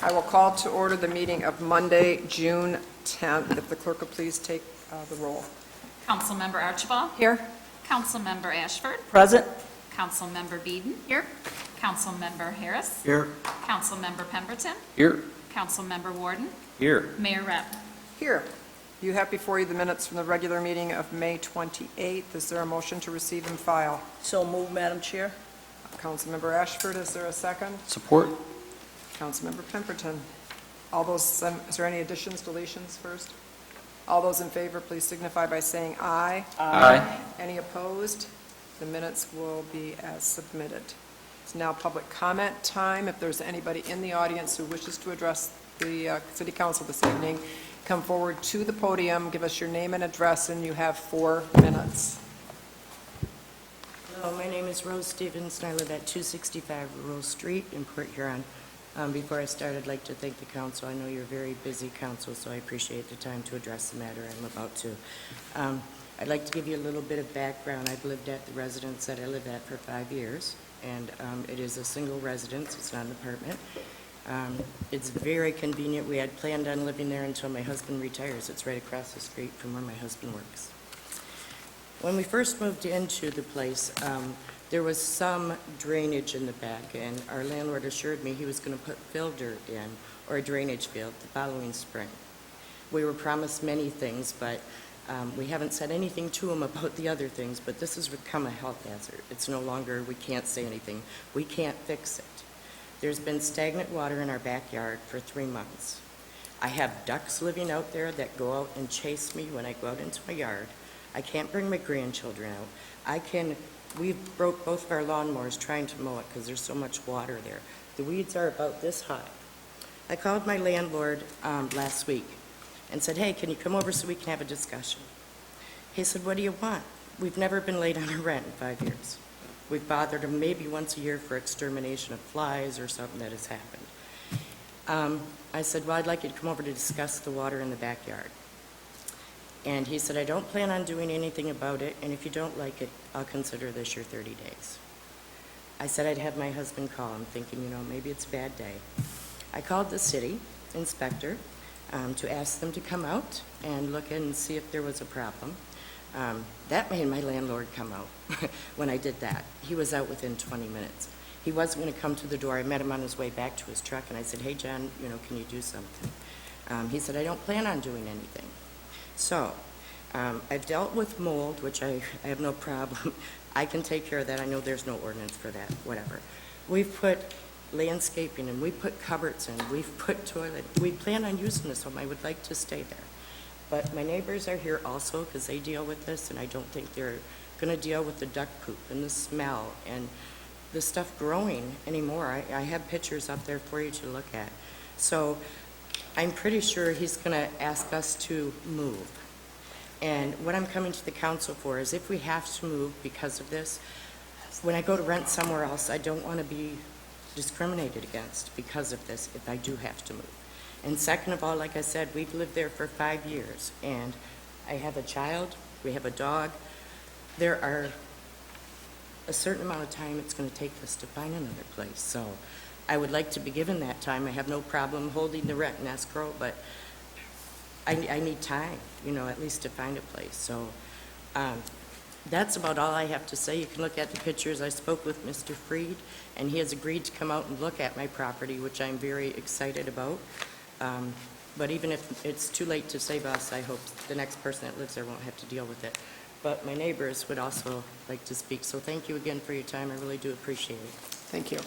I will call to order the meeting of Monday, June 10th. If the clerk will please take the roll. Councilmember Archibald. Here. Councilmember Ashford. Present. Councilmember Beeden. Here. Councilmember Harris. Here. Councilmember Pemberton. Here. Councilmember Warden. Here. Mayor Rep. Here. You have before you the minutes from the regular meeting of May 28th. Is there a motion to receive and file? So move, Madam Chair. Councilmember Ashford, is there a second? Support. Councilmember Pemberton. All those, is there any additions, deletions first? All those in favor, please signify by saying aye. Aye. Any opposed? The minutes will be as submitted. It's now public comment time. If there's anybody in the audience who wishes to address the City Council this evening, come forward to the podium, give us your name and address, and you have 4 minutes. Hello, my name is Rose Stevens, and I live at 265 Rural Street in Port Huron. Before I start, I'd like to thank the council. I know you're a very busy council, so I appreciate the time to address the matter I'm about to. I'd like to give you a little bit of background. I've lived at the residence that I live at for 5 years, and it is a single residence. It's not an apartment. It's very convenient. We had planned on living there until my husband retires. It's right across the street from where my husband works. When we first moved into the place, there was some drainage in the back, and our landlord assured me he was going to put fill dirt in, or a drainage field, the following spring. We were promised many things, but we haven't said anything to him about the other things, but this has become a health hazard. It's no longer, we can't say anything. We can't fix it. There's been stagnant water in our backyard for 3 months. I have ducks living out there that go out and chase me when I go out into my yard. I can't bring my grandchildren out. We broke both of our lawnmowers trying to mow it because there's so much water there. The weeds are about this high. I called my landlord last week and said, hey, can you come over so we can have a discussion? He said, what do you want? We've never been late on our rent in 5 years. We've bothered him maybe once a year for extermination of flies or something that has happened. I said, well, I'd like you to come over to discuss the water in the backyard. And he said, I don't plan on doing anything about it, and if you don't like it, I'll consider this your 30 days. I said I'd have my husband call. I'm thinking, maybe it's a bad day. I called the city inspector to ask them to come out and look and see if there was a problem. That made my landlord come out when I did that. He was out within 20 minutes. He wasn't going to come to the door. I met him on his way back to his truck, and I said, hey, John, can you do something? He said, I don't plan on doing anything. So, I've dealt with mold, which I have no problem. I can take care of that. I know there's no ordinance for that, whatever. We've put landscaping in, we put cupboards in, we've put toilet. We plan on using this home. I would like to stay there. But my neighbors are here also because they deal with this, and I don't think they're going to deal with the duck poop and the smell and the stuff growing anymore. I have pictures up there for you to look at. So I'm pretty sure he's going to ask us to move. And what I'm coming to the council for is if we have to move because of this, when I go to rent somewhere else, I don't want to be discriminated against because of this if I do have to move. And second of all, like I said, we've lived there for 5 years, and I have a child, we have a dog. There are a certain amount of time it's going to take us to find another place. So I would like to be given that time. I have no problem holding the rent in escrow, but I need time, at least to find a place. So that's about all I have to say. You can look at the pictures. I spoke with Mr. Freed, and he has agreed to come out and look at my property, which I'm very excited about. But even if it's too late to save us, I hope the next person that lives there won't have to deal with it. But my neighbors would also like to speak. So thank you again for your time. I really do appreciate it. Thank you.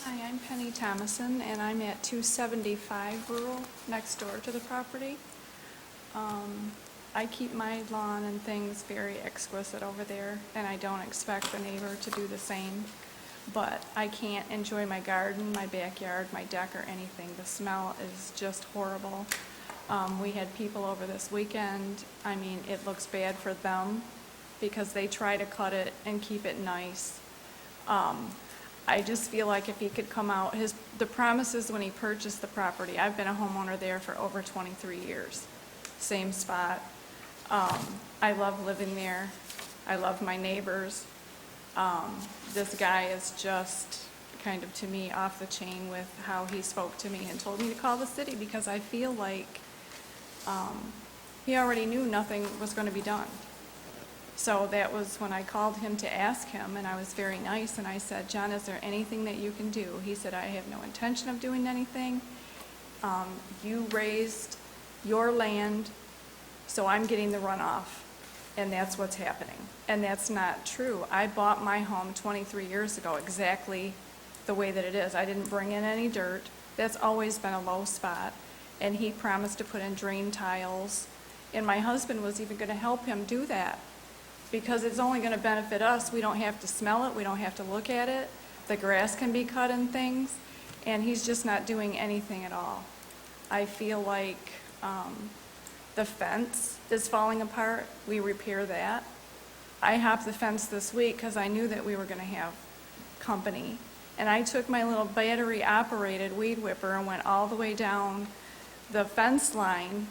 Hi, I'm Penny Thomason, and I'm at 275 Rural, next door to the property. I keep my lawn and things very exquisite over there, and I don't expect the neighbor to do the same. But I can't enjoy my garden, my backyard, my deck, or anything. The smell is just horrible. We had people over this weekend. I mean, it looks bad for them because they try to cut it and keep it nice. I just feel like if he could come out, the promises when he purchased the property, I've been a homeowner there for over 23 years, same spot. I love living there. I love my neighbors. This guy is just kind of, to me, off the chain with how he spoke to me and told me to call the city because I feel like he already knew nothing was going to be done. So that was when I called him to ask him, and I was very nice, and I said, John, is there anything that you can do? He said, I have no intention of doing anything. You raised your land, so I'm getting the runoff, and that's what's happening. And that's not true. I bought my home 23 years ago exactly the way that it is. I didn't bring in any dirt. That's always been a low spot. And he promised to put in drain tiles, and my husband was even going to help him do that because it's only going to benefit us. We don't have to smell it. We don't have to look at it. The grass can be cut and things, and he's just not doing anything at all. I feel like the fence is falling apart. We repair that. I hopped the fence this week because I knew that we were going to have company. And I took my little battery-operated weed whipper and went all the way down the fence line.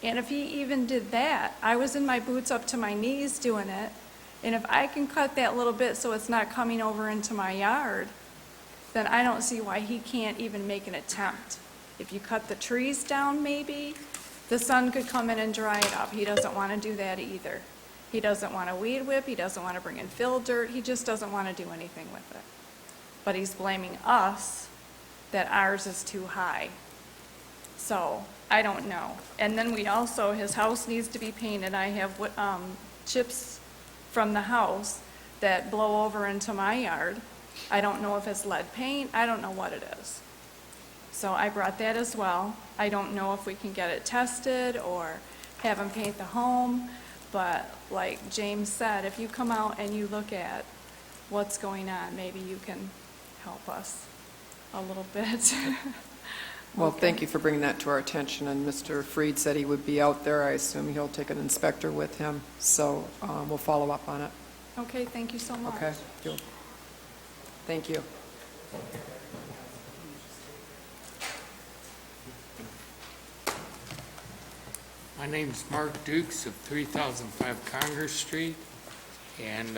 And if he even did that, I was in my boots up to my knees doing it. And if I can cut that little bit so it's not coming over into my yard, then I don't see why he can't even make an attempt. If you cut the trees down, maybe, the sun could come in and dry it up. He doesn't want to do that either. He doesn't want to weed whip. He doesn't want to bring in fill dirt. He just doesn't want to do anything with it. But he's blaming us that ours is too high. So I don't know. And then we also, his house needs to be painted. I have chips from the house that blow over into my yard. I don't know if it's lead paint. I don't know what it is. So I brought that as well. I don't know if we can get it tested or have him paint the home. But like James said, if you come out and you look at what's going on, maybe you can help us a little bit. Well, thank you for bringing that to our attention, and Mr. Freed said he would be out there. I assume he'll take an inspector with him, so we'll follow up on it. Okay, thank you so much. Okay? Thank you. My name's Mark Dukes of 3005 Congress Street, and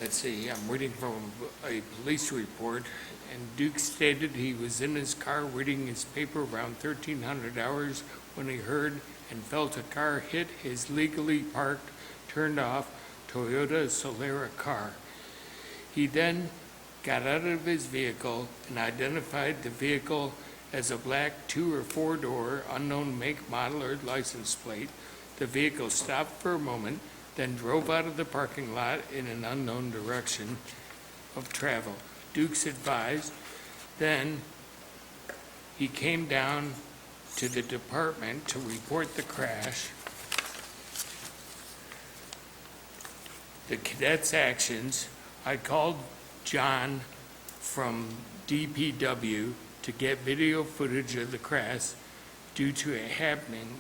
let's see, I'm reading from a police report, and Dukes stated he was in his car reading his paper around 1300 hours when he heard and felt a car hit his legally parked, turned off Toyota Solera car. He then got out of his vehicle and identified the vehicle as a black 2- or 4-door unknown make, model, or license plate. The vehicle stopped for a moment, then drove out of the parking lot in an unknown direction of travel. Dukes advised. Then he came down to the department to report the crash. The cadet's actions. I called John from DPW to get video footage of the crash due to it happening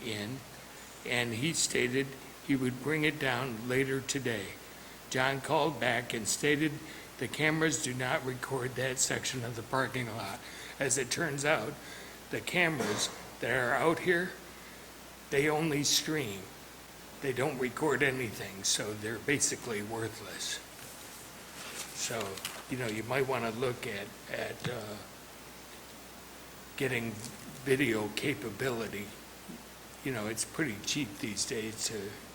and he stated he would bring it down later today. John called back and stated the cameras do not record that section of the parking lot. As it turns out, the cameras that are out here, they only stream. They don't record anything, so they're basically worthless. So, you might want to look at getting video capability. It's pretty cheap these days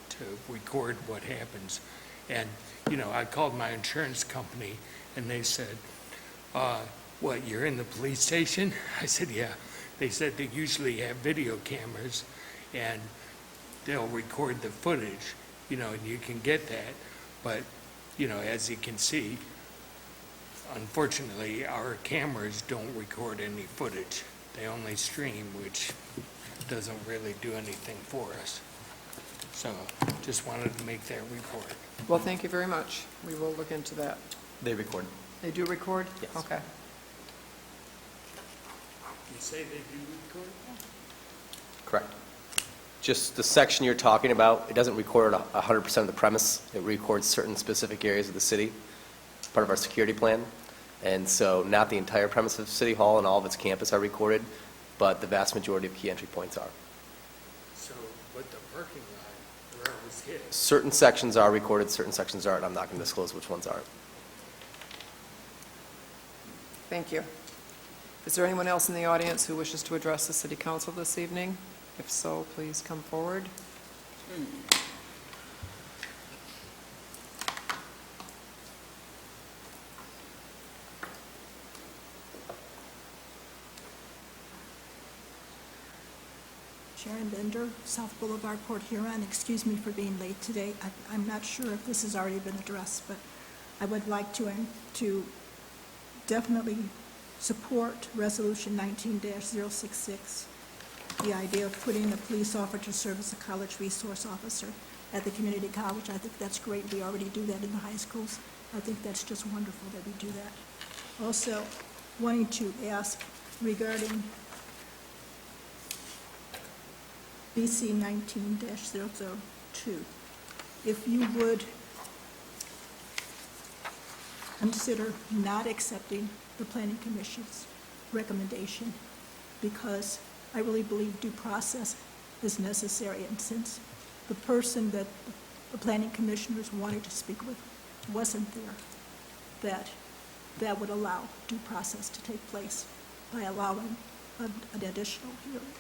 to record what happens. And, I called my insurance company and they said, what, you're in the police station? I said, yeah. They said they usually have video cameras and they'll record the footage, and you can get that. But, as you can see, unfortunately, our cameras don't record any footage. They only stream, which doesn't really do anything for us. So just wanted to make that report. Well, thank you very much. We will look into that. They record. They do record? Yes. Okay. You say they do record? Correct. Just the section you're talking about, it doesn't record 100% of the premise. It records certain specific areas of the city, part of our security plan. And so not the entire premise of City Hall and all of its campus are recorded, but the vast majority of key entry points are. So, but the parking lot Where it was hit. Certain sections are recorded, certain sections aren't. I'm not going to disclose which ones aren't. Thank you. Is there anyone else in the audience who wishes to address the city council this evening? If so, please come forward. Sharon Bender, South Boulevard, Port Huron. Excuse me for being late today. I'm not sure if this has already been addressed, but I would like to definitely support Resolution 19-066, the idea of putting a police officer to serve as a college resource officer at the community college. I think that's great. We already do that in the high schools. I think that's just wonderful that we do that. Also, wanting to ask regarding BC 19-002, if you would consider not accepting the Planning Commission's recommendation, because I really believe due process is necessary, and since the person that the Planning Commissioners wanted to speak with wasn't there, that would allow due process to take place by allowing an additional hearing,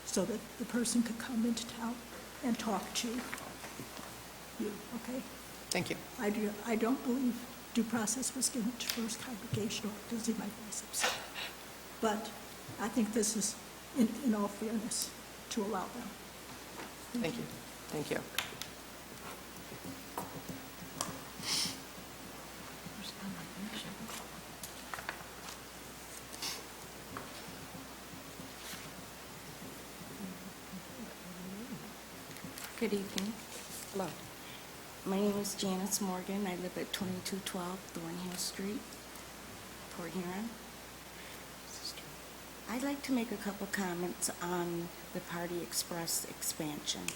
so that the person could come into town and talk to you, okay? Thank you. I don't believe due process was given to First Congregational, to see my voice upset. But I think this is, in all fairness, to allow them. Thank you. Thank you. Good evening. Hello. My name is Janice Morgan. I live at 2212 Thornhill Street, Port Huron. I'd like to make a couple comments on the Party Express expansion.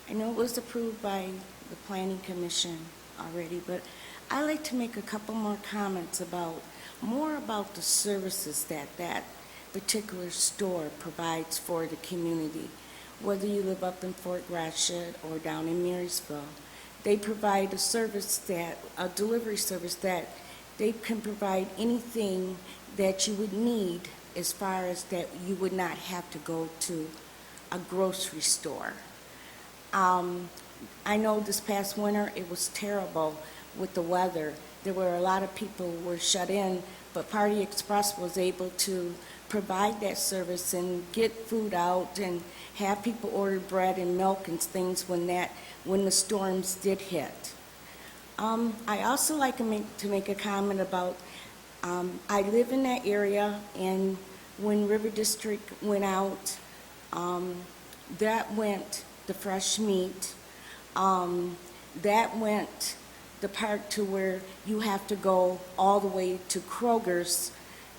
I know it was approved by the Planning Commission already, but I'd like to make a couple more comments more about the services that particular store provides for the community. Whether you live up in Fort Gratiot or down in Marysville, they provide a delivery service that they can provide anything that you would need, as far as that you would not have to go to a grocery store. I know this past winter it was terrible with the weather. There were a lot of people who were shut in, but Party Express was able to provide that service and get food out and have people order bread and milk and things when the storms did hit. I also like to make a comment about, I live in that area, and when River District went out, that went the fresh meat, that went the part to where you have to go all the way to Kroger's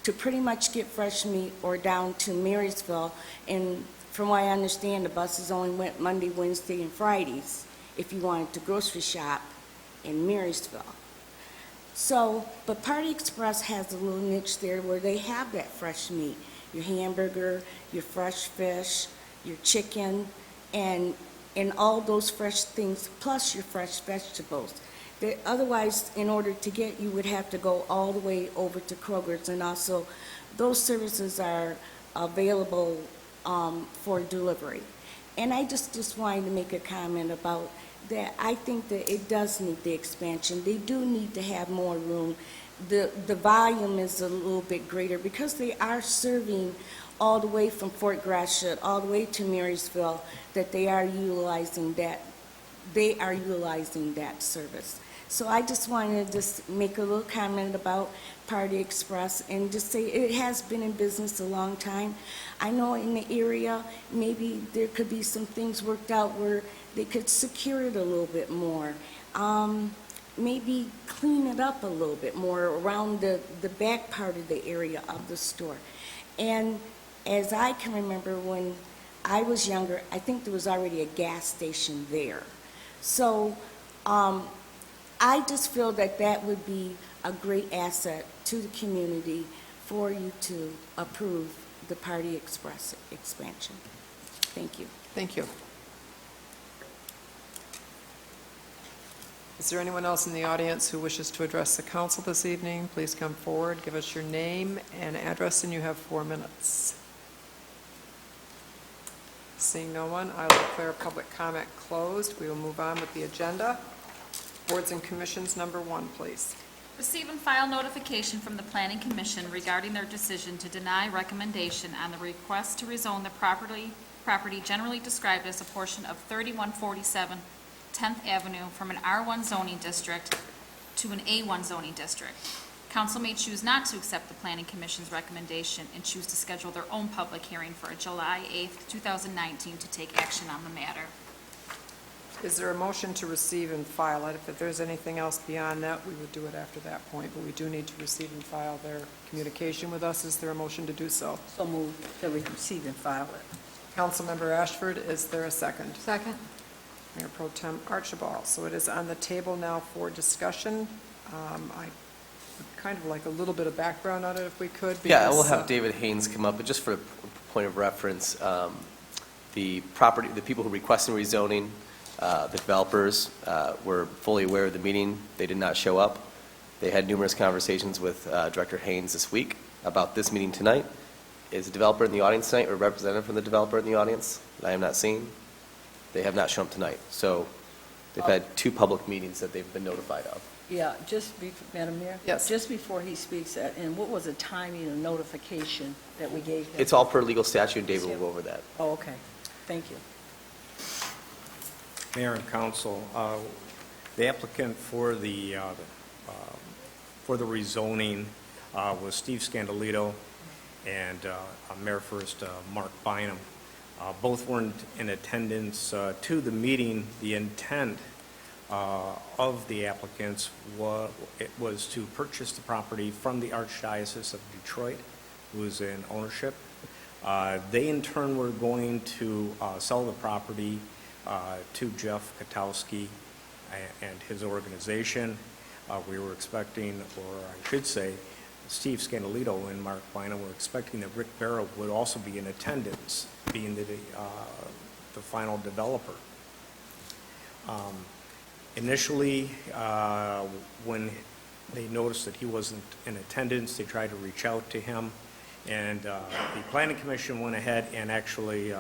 to pretty much get fresh meat, or down to Marysville. And from what I understand, the buses only went Monday, Wednesday, and Fridays if you wanted to grocery shop in Marysville. So, but Party Express has a little niche there where they have that fresh meat, your hamburger, your fresh fish, your chicken, and all those fresh things, plus your fresh vegetables. Otherwise, in order to get, you would have to go all the way over to Kroger's, and also those services are available for delivery. And I just wanted to make a comment about that. I think that it does need the expansion. They do need to have more room. The volume is a little bit greater because they are serving all the way from Fort Gratiot all the way to Marysville, that they are utilizing that service. So I just wanted to just make a little comment about Party Express and just say it has been in business a long time. I know in the area, maybe there could be some things worked out where they could secure it a little bit more. Maybe clean it up a little bit more around the back part of the area of the store. And as I can remember, when I was younger, I think there was already a gas station there. So I just feel that that would be a great asset to the community for you to approve the Party Express expansion. Thank you. Thank you. Is there anyone else in the audience who wishes to address the council this evening? Please come forward, give us your name and address, and you have 4 minutes. Seeing no one, I will declare public comment closed. We will move on with the agenda. Boards and commissions, number 1, please. Receive and file notification from the Planning Commission regarding their decision to deny recommendation on the request to rezone the property generally described as a portion of 3147 10th Avenue from an R1 zoning district to an A1 zoning district. Council may choose not to accept the Planning Commission's recommendation and choose to schedule their own public hearing for July 8th, 2019 to take action on the matter. Is there a motion to receive and file it? If there's anything else beyond that, we would do it after that point, but we do need to receive and file their communication with us. Is there a motion to do so? So moved that we receive and file it. Councilmember Ashford, is there a second? Second. Mayor Pro Tem Archibald. So it is on the table now for discussion. I would kind of like a little bit of backgroround on it if we could. Yeah, because, we'll have David Haynes come up, but just for a point of reference, the people who requested rezoning, the developers were fully aware of the meeting. They did not show up. They had numerous conversations with Director Haynes this week about this meeting tonight. Is a developer in the audience tonight or a representative from the developer in the audience that I am not seeing? They have not shown up tonight. So they've had 2 public meetings that they've been notified of. Yeah, Madam Mayor? Yes. Just before he speaks, and what was the timing of notification that we gave him? It's all per legal statute, and David will go over that. Oh, okay. Thank you. Mayor and council, the applicant for the rezoning was Steve Scandalito and Mayor First Mark Bynum. Both weren't in attendance to the meeting. The intent of the applicants was to purchase the property from the Archdiocese of Detroit, who is in ownership. They in turn were going to sell the property to Jeff Katowski and his organization. We were expecting, or I should say, Steve Scandalito and Mark Bynum were expecting that Rick Barrow would also be in attendance, being the final developer. Initially, when they noticed that he wasn't in attendance, they tried to reach out to him, and the Planning Commission went ahead and actually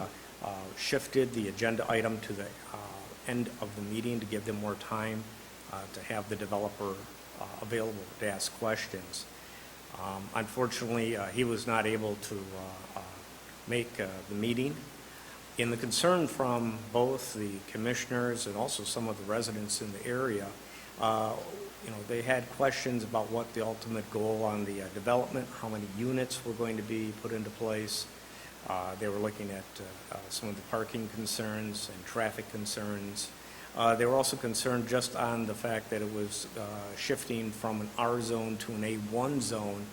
shifted the agenda item to the end of the meeting to give them more time to have the developer available to ask questions. Unfortunately, he was not able to make the meeting. In the concern from both the commissioners and also some of the residents in the area, they had questions about what the ultimate goal on the development, how many units were going to be put into place. They were looking at some of the parking concerns and traffic concerns. They were also concerned just on the fact that it was shifting from an R zone to an A1 zone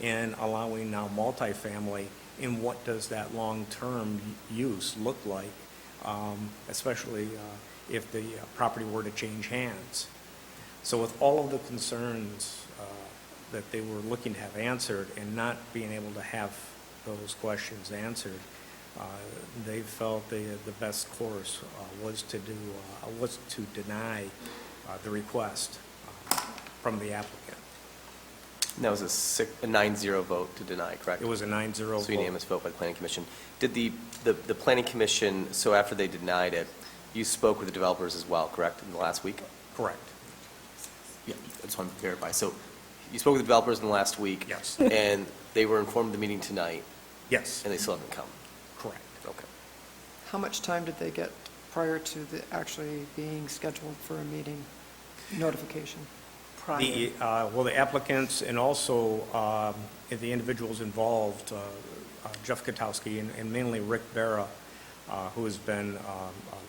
and allowing now multifamily, and what does that long-term use look like, especially if the property were to change hands. So with all of the concerns that they were looking to have answered and not being able to have those questions answered, they felt the best course was to deny the request from the applicant. And that was a 9-0 vote to deny, correct? It was a 9-0 vote. So unanimous vote by the Planning Commission. Did the Planning Commission, so after they denied it, you spoke with the developers as well, correct, in the last week? Correct. Yeah, I just wanted to verify. So you spoke with the developers in the last week? Yes. And they were informed of the meeting tonight? Yes. And they still haven't come? Correct. Okay. How much time did they get prior to the actually being scheduled for a meeting notification? The applicants and also the individuals involved, Jeff Katowski and mainly Rick Barra, who has been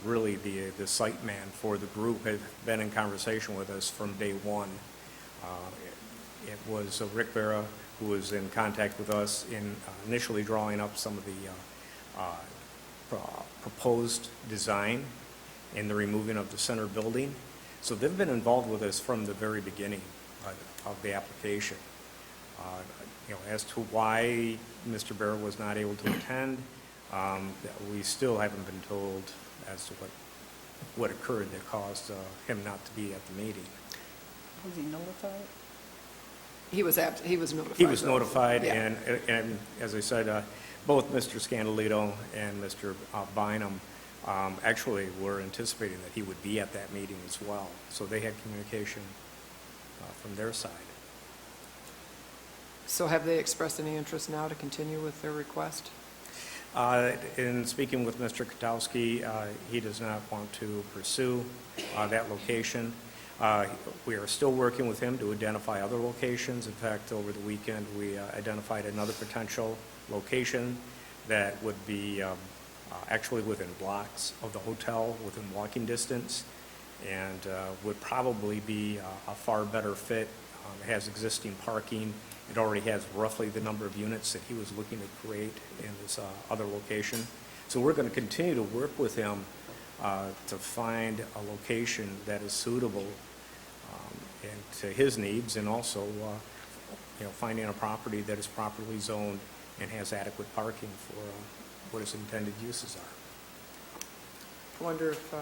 really the site man for the group, have been in conversation with us from day one. It was Rick Barra who was in contact with us in initially drawing up some of the proposed design and the removing of the center building. So they've been involved with us from the very beginning of the application. As to why Mr. Barra was not able to attend, we still haven't been told as to what what occurred that caused him not to be at the meeting. Was he notified? He was notified. He was though. notified, Yeah. and as I said, both Mr. Scandalito and Mr. Bynum actually were anticipating that he would be at that meeting as well. So they had communication from their side. So have they expressed any interest now to continue with their request? In speaking with Mr. Katowski, he does not want to pursue that location. We are still working with him to identify other locations. In fact, over the weekend, we identified another potential location that would be actually within blocks of the hotel, within walking distance, and would probably be a far better fit. It has existing parking. It already has roughly the number of units that he was looking to create in this other location. So we're going to continue to work with him to find a location that is suitable and to his needs, and also finding a property that is properly zoned and has adequate parking for what its intended uses are. I wonder if,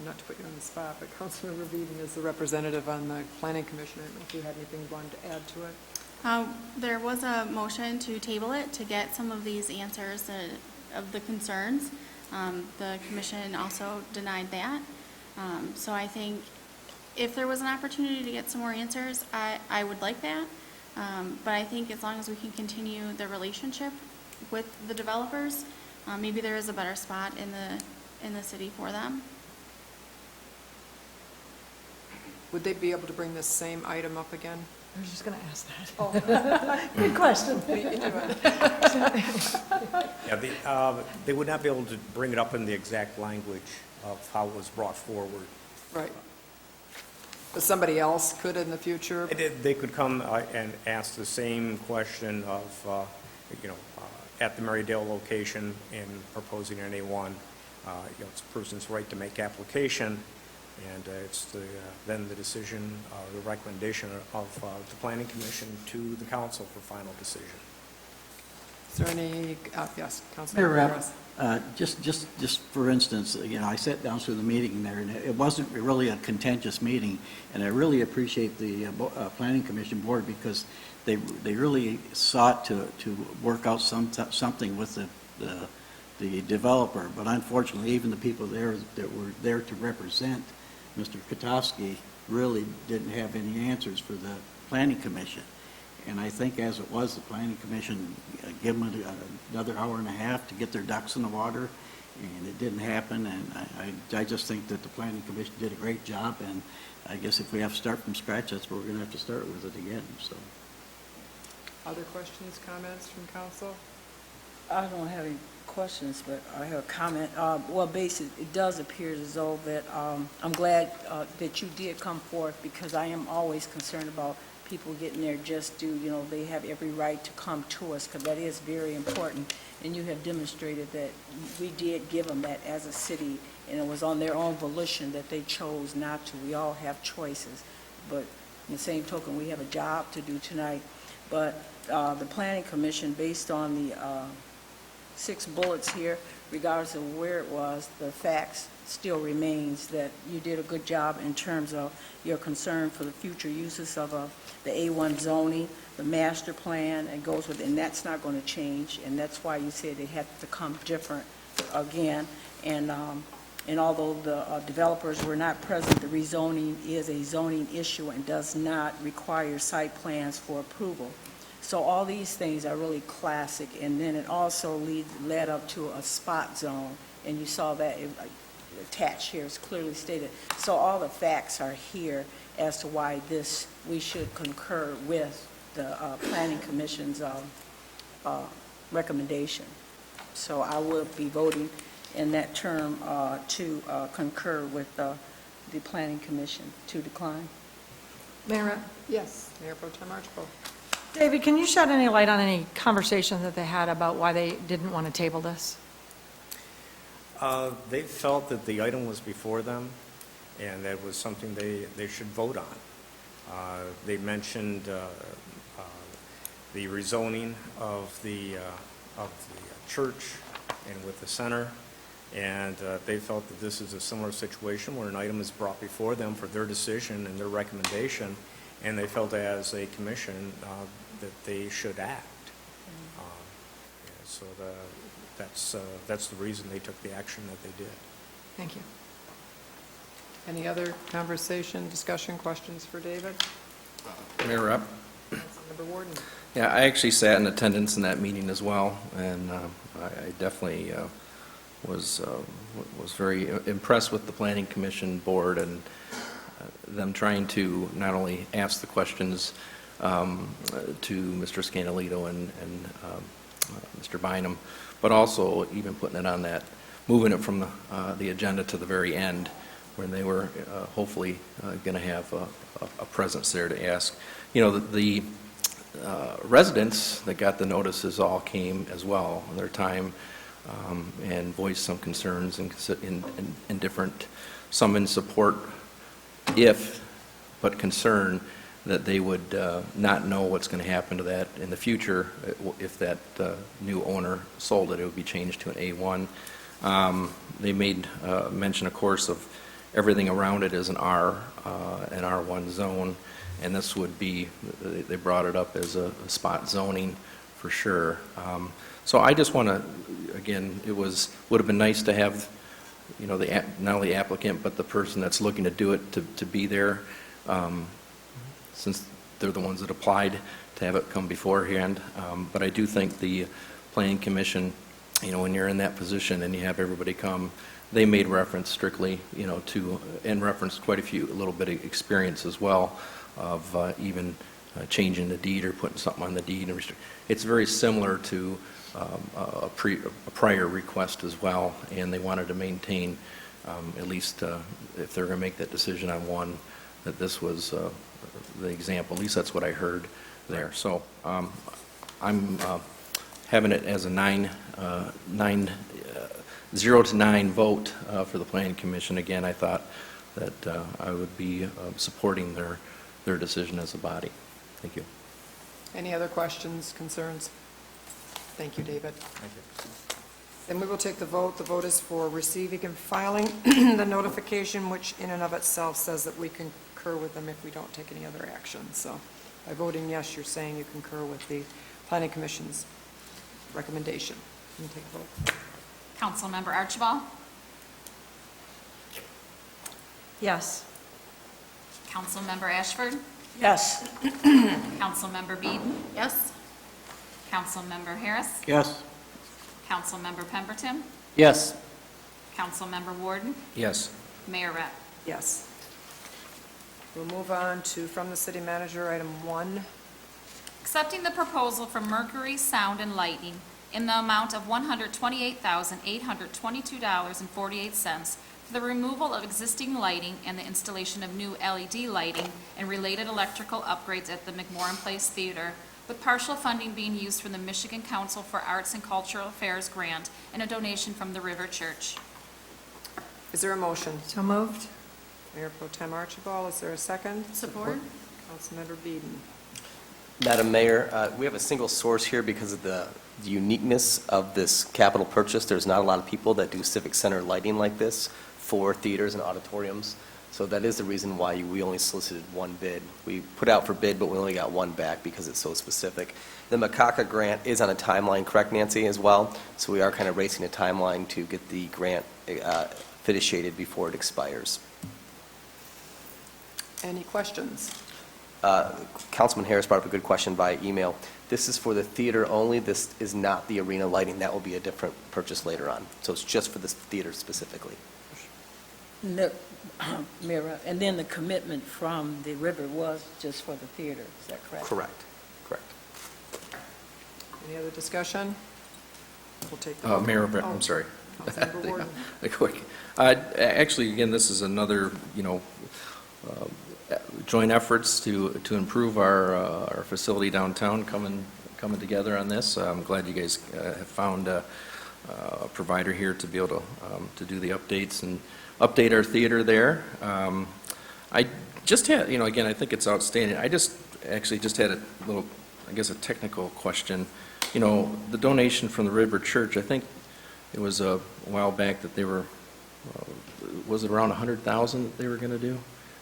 not to put you on the spot, but Councilman Rubin is the representative on the Planning Commission. I don't know if you had anything you wanted to add to it. There was a motion to table it to get some of these answers of the concerns. The commission also denied that. So I think if there was an opportunity to get some more answers, I would like that. But I think as long as we can continue the relationship with the developers, maybe there is a better spot in the city for them. Would they be able to bring this same item up again? I was just going to ask that. Good question. Yeah, they would not be able to bring it up in the exact language of how it was brought forward. Right. But somebody else could in the future? They could come and ask the same question of, at the Marydale location in proposing an A1. It's a person's right to make application, and it's then the decision, the recommendation of the Planning Commission to the council for final decision. Is there any, yes, Councilman Mayor Rivas. Just for instance, I sat down through the meeting there, and it wasn't really a contentious meeting, and I really appreciate the Planning Commission board because they really sought to work out something with the developer, but unfortunately, even the people there that were there to represent Mr. Katowski really didn't have any answers for the Planning Commission. And I think as it was, the Planning Commission gave them another hour and a half to get their ducks in the water, and it didn't happen. And I just think that the Planning Commission did a great job, and I guess if we have to start from scratch, that's where we're going to have to start with it again. So, Other questions, comments from council? I don't have any questions, but I have a comment. Well, basically, it does appear as though that I'm glad that you did come forth, because I am always concerned about people getting there just due, they have every right to come to us, because that is very important. And you have demonstrated that we did give them that as a city, and it was on their own volition that they chose not to. We all have choices, but in the same token, we have a job to do tonight. But the Planning Commission, based on the 6 bullets here, regardless of where it was, the facts still remains that you did a good job in terms of your concern for the future uses of the A1 zoning, the master plan, and goes with, and that's not going to change, and that's why you said they had to come different again. And although the developers were not present, the rezoning is a zoning issue and does not require site plans for approval. So all these things are really classic, and then it also led up to a spot zone, and you saw that attached here, it's clearly stated. So all the facts are here as to why we should concur with the Planning Commission's recommendation. So I will be voting in that term to concur with the Planning Commission to decline. Mayor, Yes, Mayor Pro Tem Archibald. David, can you shed any light on any conversations that they had about why they didn't want to table this? They felt that the item was before them, and that was something they should vote on. They mentioned the rezoning of the church and with the center, And they felt that this is a similar situation where an item is brought before them for their decision and their recommendation, and they felt as a commission that they should act. So that's the reason they took the action that they did. Thank you. Any other conversation, discussion, questions for David? Mayor Rep? Councilmember Warden? Yeah, I actually sat in attendance in that meeting as well, and I definitely was very impressed with the Planning Commission board and them trying to not only ask the questions to Mr. Scanalito and Mr. Bynum, but also even putting it on that, moving it from the agenda to the very end, when they were hopefully going to have a presence there to ask. You know, the residents that got the notices all came as well on their time and voiced some concerns in different, some in support, but concern that they would not know what's going to happen to that in the future. If that new owner sold it, it would be changed to an A1. They made mention, of course, of everything around it is an R1 zone, and this would be, they brought it up as a spot zoning for sure. So I just want to, again, would have been nice to have, you know, not only the applicant, but the person that's looking to do it to be there, since they're the ones that applied, to have it come beforehand. But I do think the Planning Commission, you know, when you're in that position and you have everybody come, they made reference strictly, you know, to, and referenced quite a little bit of experience as well of even changing the deed or putting something on the deed. It's very similar to a prior request as well, and they wanted to maintain, at least if they're going to make that decision on one, that this was the example. At least that's what I heard there. So I'm having it as a 0 to 9 vote for the Planning Commission. Again, I thought that I would be supporting their decision as a body. Thank you. Any other questions, concerns? Thank you, David. Thank you. Then we will take the vote. The vote is for receiving and filing the notification, which in and of itself says that we concur with them if we don't take any other action. So by voting yes, you're saying you concur with the Planning Commission's recommendation. You can take a vote. Councilmember Archibald? Yes. Councilmember Ashford? Yes. Councilmember Beeden? Yes? Councilmember Harris? Yes. Councilmember Pemberton? Yes. Councilmember Warden? Yes. Mayor Rep? Yes. We'll move on to, from the city manager, item 1. Accepting the proposal from Mercury Sound and Lighting in the amount of $128,822.48 for the removal of existing lighting and the installation of new LED lighting and related electrical upgrades at the McMorran Place Theater, with partial funding being used from the Michigan Council for Arts and Cultural Affairs grant and a donation from the River Church. Is there a motion? So moved. Mayor Pro Tem Archibald, is there a second? Support. Councilmember Beeden. Madam Mayor, we have a single source here because of the uniqueness of this capital purchase. There's not a lot of people that do civic center lighting like this for theaters and auditoriums. So that is the reason why we only solicited one bid. We put out for bid, but we only got one back because it's so specific. The Macaca grant is on a timeline, correct, Nancy, as well? So we are kind of racing a timeline to get the grant finished before it expires. Any questions? Councilman Harris brought up a good question by email. This is for the theater only. This is not the arena lighting. That will be a different purchase later on. So it's just for this theater specifically. Mira, and then the commitment from the river was just for the theater, is that correct? Correct. Correct. Any other discussion? We'll take the vote. Mayor, Oh, I'm sorry. Councilmember Warden. Quick. Actually, again, this is another, you know, joint efforts to improve our facility downtown coming together on this. I'm glad you guys have found a provider here to be able to do the updates and update our theater there. I just had, you know, again, I think it's outstanding. I just had a little, I guess, a technical question. You know, the donation from the River Church, I think it was a while back that they were, was it around 100,000 that they were going to do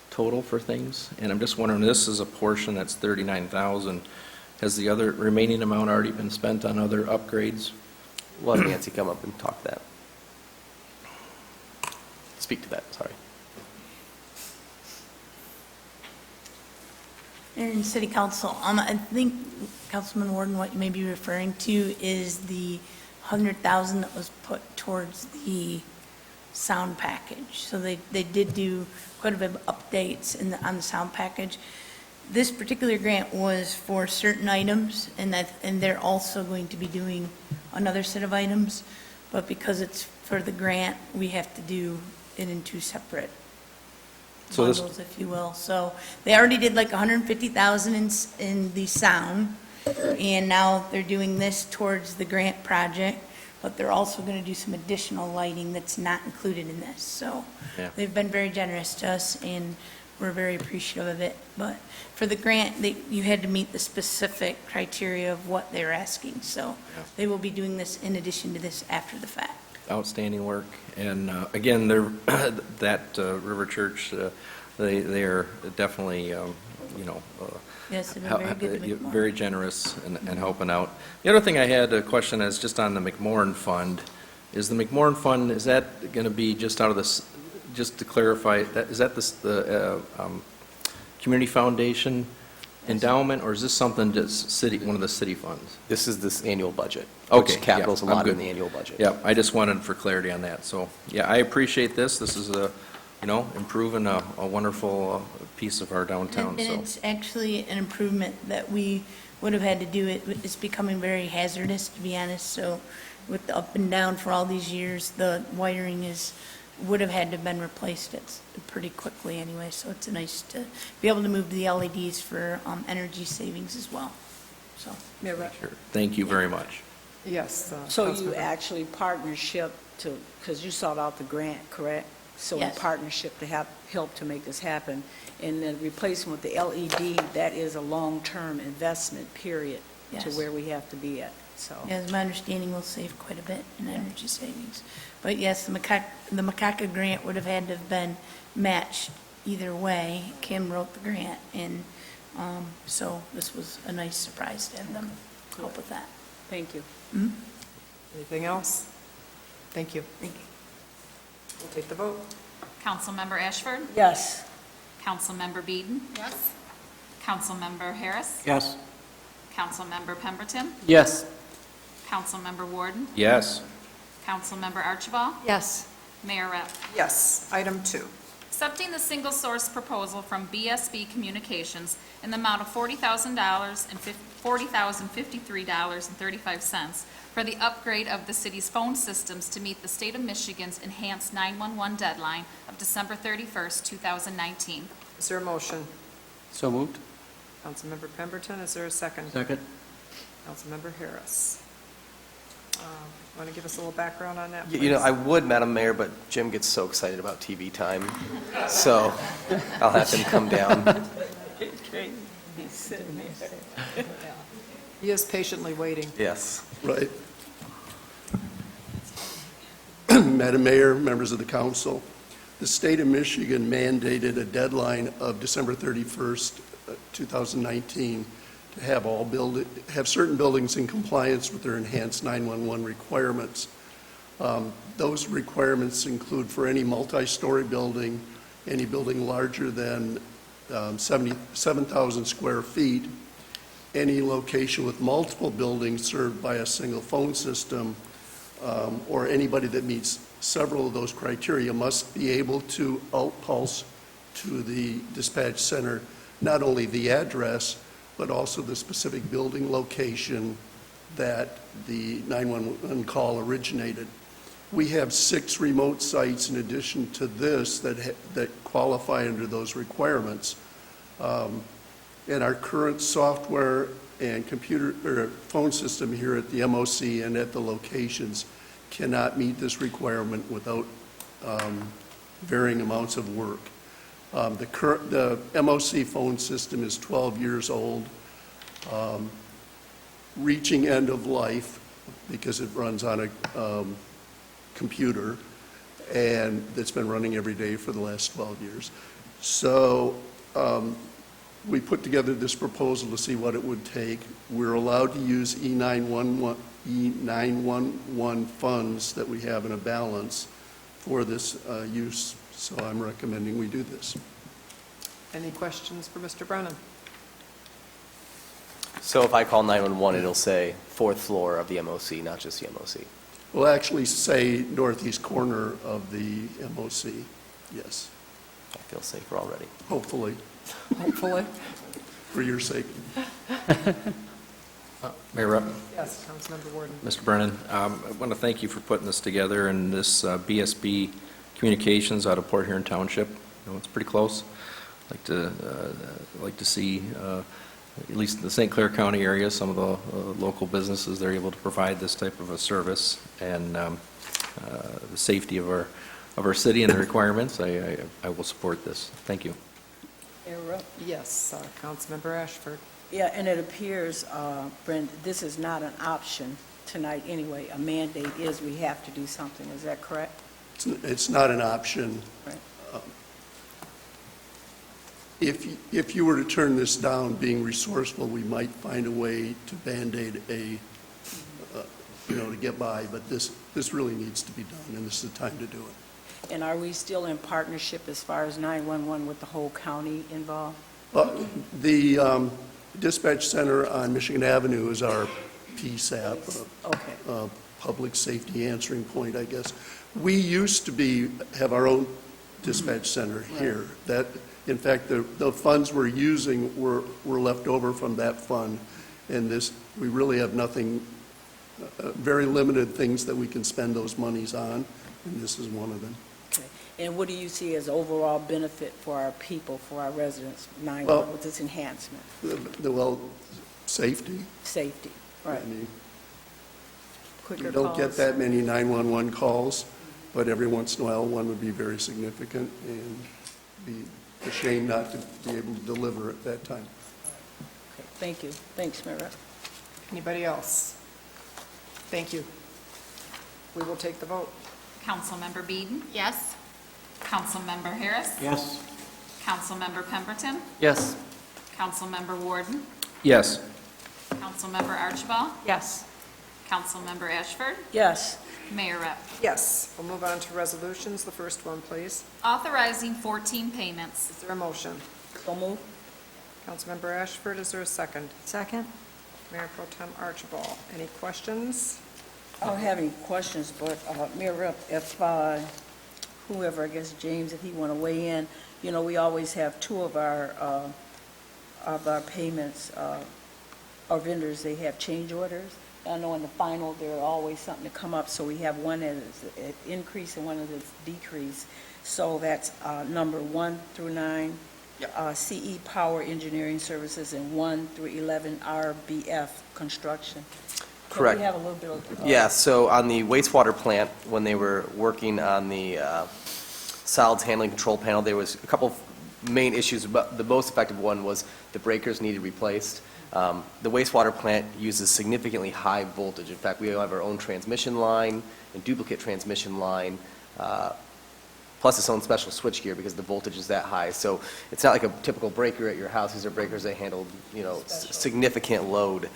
total for things? And I'm just wondering, this is a portion that's 39,000. Has the other remaining amount already been spent on other upgrades? We'll have Nancy come up and talk that. Speak to that, sorry. Mayor and City Council, I think, Councilman Warden, what you may be referring to is the 100,000 that was put towards the sound package. So they did do quite a bit of updates on the sound package. This particular grant was for certain items, and they're also going to be doing another set of items, but because it's for the grant, we have to do it in two separate So this- bundles, if you will. So they already did like 150,000 in the sound, and now they're doing this towards the grant project, but they're also going to do some additional lighting that's not included in this. So Yeah. they've been very generous to us, and we're very appreciative of it. But for the grant, you had to meet the specific criteria of what they were asking. So Yeah. they will be doing this in addition to this after the fact. Outstanding work. And again, they're, that River Church, they are definitely, you know, Yes, they've been very good to me. very generous and helping out. The other thing I had a question is just on the McMorran Fund. Is the McMorran Fund, is that going to be just out of this, just to clarify, is that the Community Foundation endowment, or is this something that's city, one of the city funds? This is this annual budget. Okay, Which capital's yeah, I'm allotted in good. the annual budget. Yeah, I just wanted for clarity on that. So, yeah, I appreciate this. This is a, you know, improving a wonderful piece of our downtown, And so. it's actually an improvement that we would have had to do. It's becoming very hazardous, to be honest. So with the up and down for all these years, the wiring would have had to have been replaced pretty quickly anyway. So it's nice to be able to move to the LEDs for energy savings as well. So. Mayor Rep- Sure. Thank you very much. Yes. So you Councilmember. actually partnership to, because you sought out the grant, correct? So in Yes. partnership to help to make this happen. And then replacing with the LED, that is a long-term investment, period, to Yes. where we have to be at, so. As my understanding, will save quite a bit in energy savings. But yes, the Macaca grant would have had to have been matched either way. Kim wrote the grant, and so this was a nice surprise to have them help with that. Thank you. Anything else? Thank you. Thank you. We'll take the vote. Councilmember Ashford? Yes. Councilmember Beeden? Yes. Councilmember Harris? Yes. Councilmember Pemberton? Yes. Councilmember Warden? Yes. Councilmember Archibald? Yes. Mayor Rep. Yes. Item 2. Accepting the single source proposal from BSB Communications in the amount of $40,000 and $40,053.35 for the upgrade of the city's phone systems to meet the state of Michigan's enhanced 911 deadline of December 31st, 2019. Is there a motion? So moved? Councilmember Pemberton, is there a second? Second. Councilmember Harris. Want to give us a little background on that, please? You know, I would, Madam Mayor, but Jim gets so excited about TV time, so I'll have him come down. He is patiently waiting. Yes. Right. Madam Mayor, members of the council, the state of Michigan mandated a deadline of December 31st, 2019 to have certain buildings in compliance with their enhanced 911 requirements. Those requirements include for any multi-story building, any building larger than 77,000 square feet, any location with multiple buildings served by a single phone system, or anybody that meets several of those criteria must be able to outpulse to the dispatch center not only the address, but also the specific building location that the 911 call originated. We have 6 remote sites in addition to this that qualify under those requirements. And our current software and computer or phone system here at the MOC and at the locations cannot meet this requirement without varying amounts of work. The MOC phone system is 12 years old, reaching end of life because it runs on computer, and that's been running every day for the last 12 years. So we put together this proposal to see what it would take. We're allowed to use E911 funds that we have in a balance for this use, so I'm recommending we do this. Any questions for Mr. Brennan? So if I call 911, it'll say fourth floor of the MOC, not just the MOC. We'll actually say northeast corner of the MOC, yes, I feel safer already. hopefully, Hopefully. for your sake. Mayor Rep, Yes, Councilmember Warden. Mr. Brennan, I want to thank you for putting this together, and this BSB Communications out of Port Huron Township. It's pretty close. Like to see, at least in the St. Clair County area, some of the local businesses, they're able to provide this type of a service, and the safety of our city and the requirements. I will support this. Thank you. Yes, Councilmember Ashford. Yeah, and it appears, Brenda, this is not an option tonight anyway. A mandate is we have to do something. Is that correct? It's not an option. Right. If you were to turn this down, being resourceful, we might find a way to Band-Aid to get by, but this really needs to be done, and this is the time to do it. And are we still in partnership as far as 911 with the whole county involved? The dispatch center on Michigan Avenue is our PSAP, Okay. public safety answering point, I guess. We used to have our own dispatch center here. That, in fact, the funds we're using were left over from that fund, and we really have nothing, very limited things that we can spend those monies on, and this is one of them. Okay. And what do you see as overall benefit for our people, for our residents, 911, Well- with this enhancement? Well, safety. Safety, right. I mean, Quicker you don't get calls. that many 911 calls, but every once in a while, one would be very significant, and be a shame not to be able to deliver at that time. Okay, thank you. Thanks, Mayor. Anybody else? Thank you. We will take the vote. Councilmember Beeden? Yes. Councilmember Harris? Yes. Councilmember Pemberton? Yes. Councilmember Warden? Yes. Councilmember Archibald? Yes. Councilmember Ashford? Yes. Mayor Rep. Yes, we'll move on to resolutions. The first one, please. Authorizing 14 payments. Is there a motion? So move. Councilmember Ashford, is there a second? Second? Mayor Pro Tem Archibald, any questions? I don't have any questions, but Mayor Rep, if whoever, I guess James, if he want to weigh in, we always have two of our payments, our vendors, they have change orders. I know in the final, there's always something to come up, so we have one that is an increase and one that is decrease. So that's number 1 through 9, CE Power Engineering Services, and 1 through 11, RBF Construction. Correct. Can we have a little bit of... Yeah, so on the wastewater plant, when they were working on the solids handling control panel, there was a couple of main issues, but the most effective one was the breakers needed replaced. The wastewater plant uses significantly high voltage. In fact, we have our own transmission line and duplicate transmission line, plus its own special switchgear because the voltage is that high. So it's not like a typical breaker at your house. These are breakers that handle, significant load.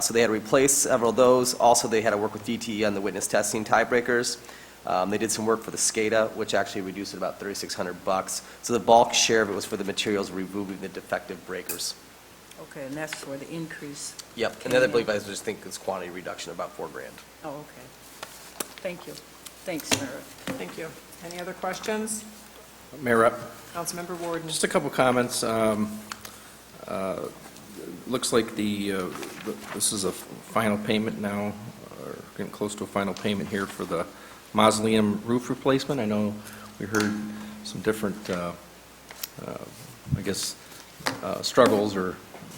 So they had to replace several of those. Also, they had to work with DTE on the witness testing tie breakers. They did some work for the SCADA, which actually reduced it about $3,600. So the bulk share of it was for the materials removing the defective breakers. Okay, and that's where the increase... Yep, and then I believe I just think it's quantity reduction of about $4,000. Oh, okay. Thank you. Thanks, Mayor. Thank you. Any other questions? Mayor Rep, Councilmember Warden. just a couple comments. Looks like this is a final payment now, or getting close to a final payment here for the mausoleum roof replacement. I know we heard some different, struggles or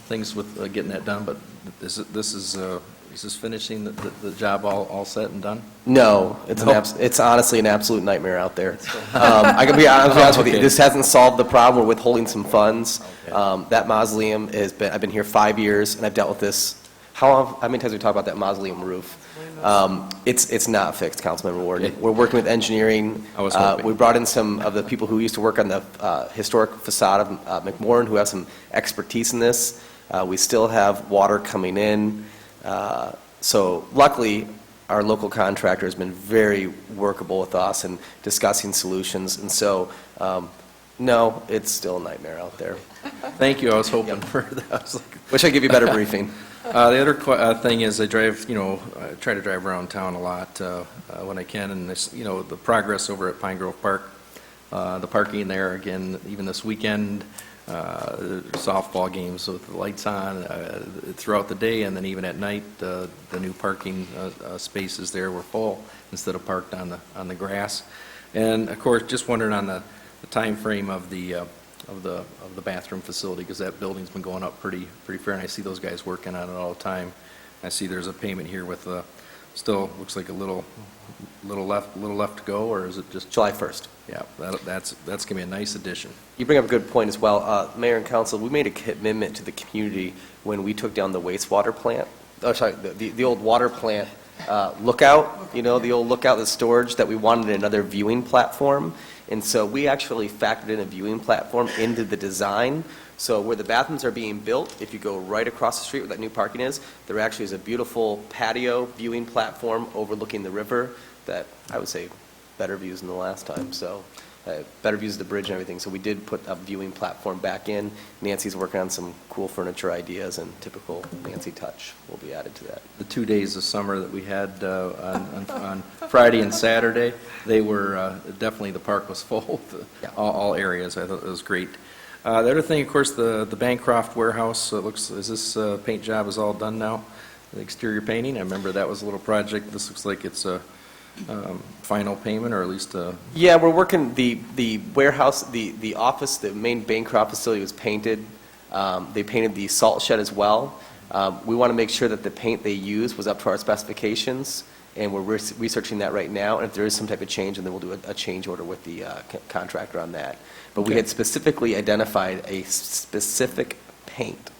things with getting that done, but is this finishing the job all set and done? No, it's honestly an absolute nightmare out there. I can be honest with you, Okay. this hasn't solved the problem. We're withholding some funds. That mausoleum I've been here 5 years, and I've dealt with this how many times we talk about that mausoleum roof? It's not fixed, Councilmember Warden. Okay. We're working with engineering. I was hoping. We brought in some of the people who used to work on the historic facade of McMorran, who have some expertise in this. We still have water coming in. So luckily, our local contractor has been very workable with us and discussing solutions. And so, no, it's still a nightmare out there. Thank you, I was hoping for that. I was like, Wish I'd give you a better briefing. The other thing is I drive, I try to drive around town a lot when I can, and this, the progress over at Pine Grove Park, the parking there, again, even this weekend, softball games with the lights on throughout the day, and then even at night, the new parking spaces there were full instead of parked on the grass. And of course, just wondering on the time frame of the bathroom facility, because that building's been going up pretty fair, and I see those guys working on it all the time. I see there's a payment here with still looks like a little left to go, or is it just July 1st. Yeah, that's gonna be a nice addition. You bring up a good point as well. Mayor and Council, we made a commitment to the community when we took down the wastewater plant, the old water plant lookout, the old lookout, the storage, that we wanted another viewing platform. And so we actually factored in a viewing platform into the design. So where the bathrooms are being built, if you go right across the street where that new parking is, there actually is a beautiful patio viewing platform overlooking the river that I would say better views than the last time. So better views of the bridge and everything. So we did put a viewing platform back in. Nancy's working on some cool furniture ideas, and typical Nancy touch will be added to that. The 2 days of summer that we had on Friday and Saturday, they were definitely, the park was full, all areas. I thought it was great. The other thing, of course, the Bancroft warehouse. So it looks, is this paint job is all done now? The exterior painting. I remember that was a little project. This looks like it's a final payment, or at least Yeah, we're working, the warehouse, the office, the main Bancroft facility was painted. They painted the salt shed as well. We want to make sure that the paint they use was up to our specifications, and we're researching that right now. And if there is some type of change, then we'll do a change order with the contractor on that. But we had specifically identified a specific paint.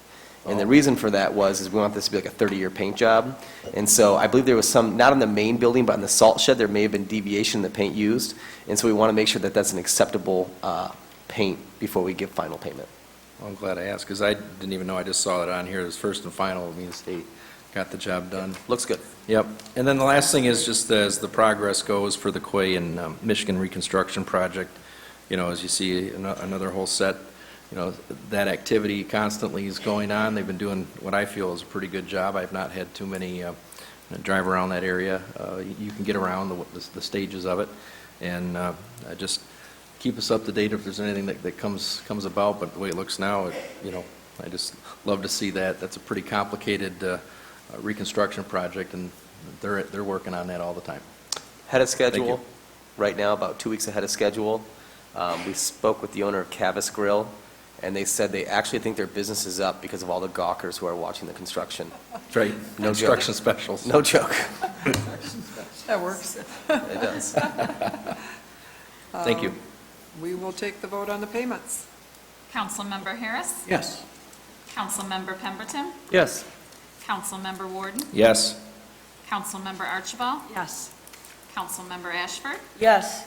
And the reason for that is we want this to be like a 30-year paint job. And so I believe there was some, not on the main building, but on the salt shed, there may have been deviation in the paint used. And so we want to make sure that that's an acceptable paint before we give final payment. Well, I'm glad I asked, because I didn't even know. I just saw it on here. It was first and final. I mean, the state got the job done. Looks good. Yep. And then the last thing is just as the progress goes for the Quay and Michigan reconstruction project, as you see another whole set, that activity constantly is going on. They've been doing what I feel is a pretty good job. I've not had too many drive around that area. You can get around the stages of it, and just keep us up to date if there's anything that comes about. But the way it looks now, I just love to see that. That's a pretty complicated reconstruction project, and they're working on that all the time. Ahead of schedule, Thank you. right now, about 2 weeks ahead of schedule. We spoke with the owner of Cavis Grill, and they said they actually think their business is up because of all the gawkers who are watching the construction. That's right. No Construction joke. specials. No joke. That works. It does. Thank you. We will take the vote on the payments. Councilmember Harris? Yes. Councilmember Pemberton? Yes. Councilmember Warden? Yes. Councilmember Archibald? Yes. Councilmember Ashford? Yes.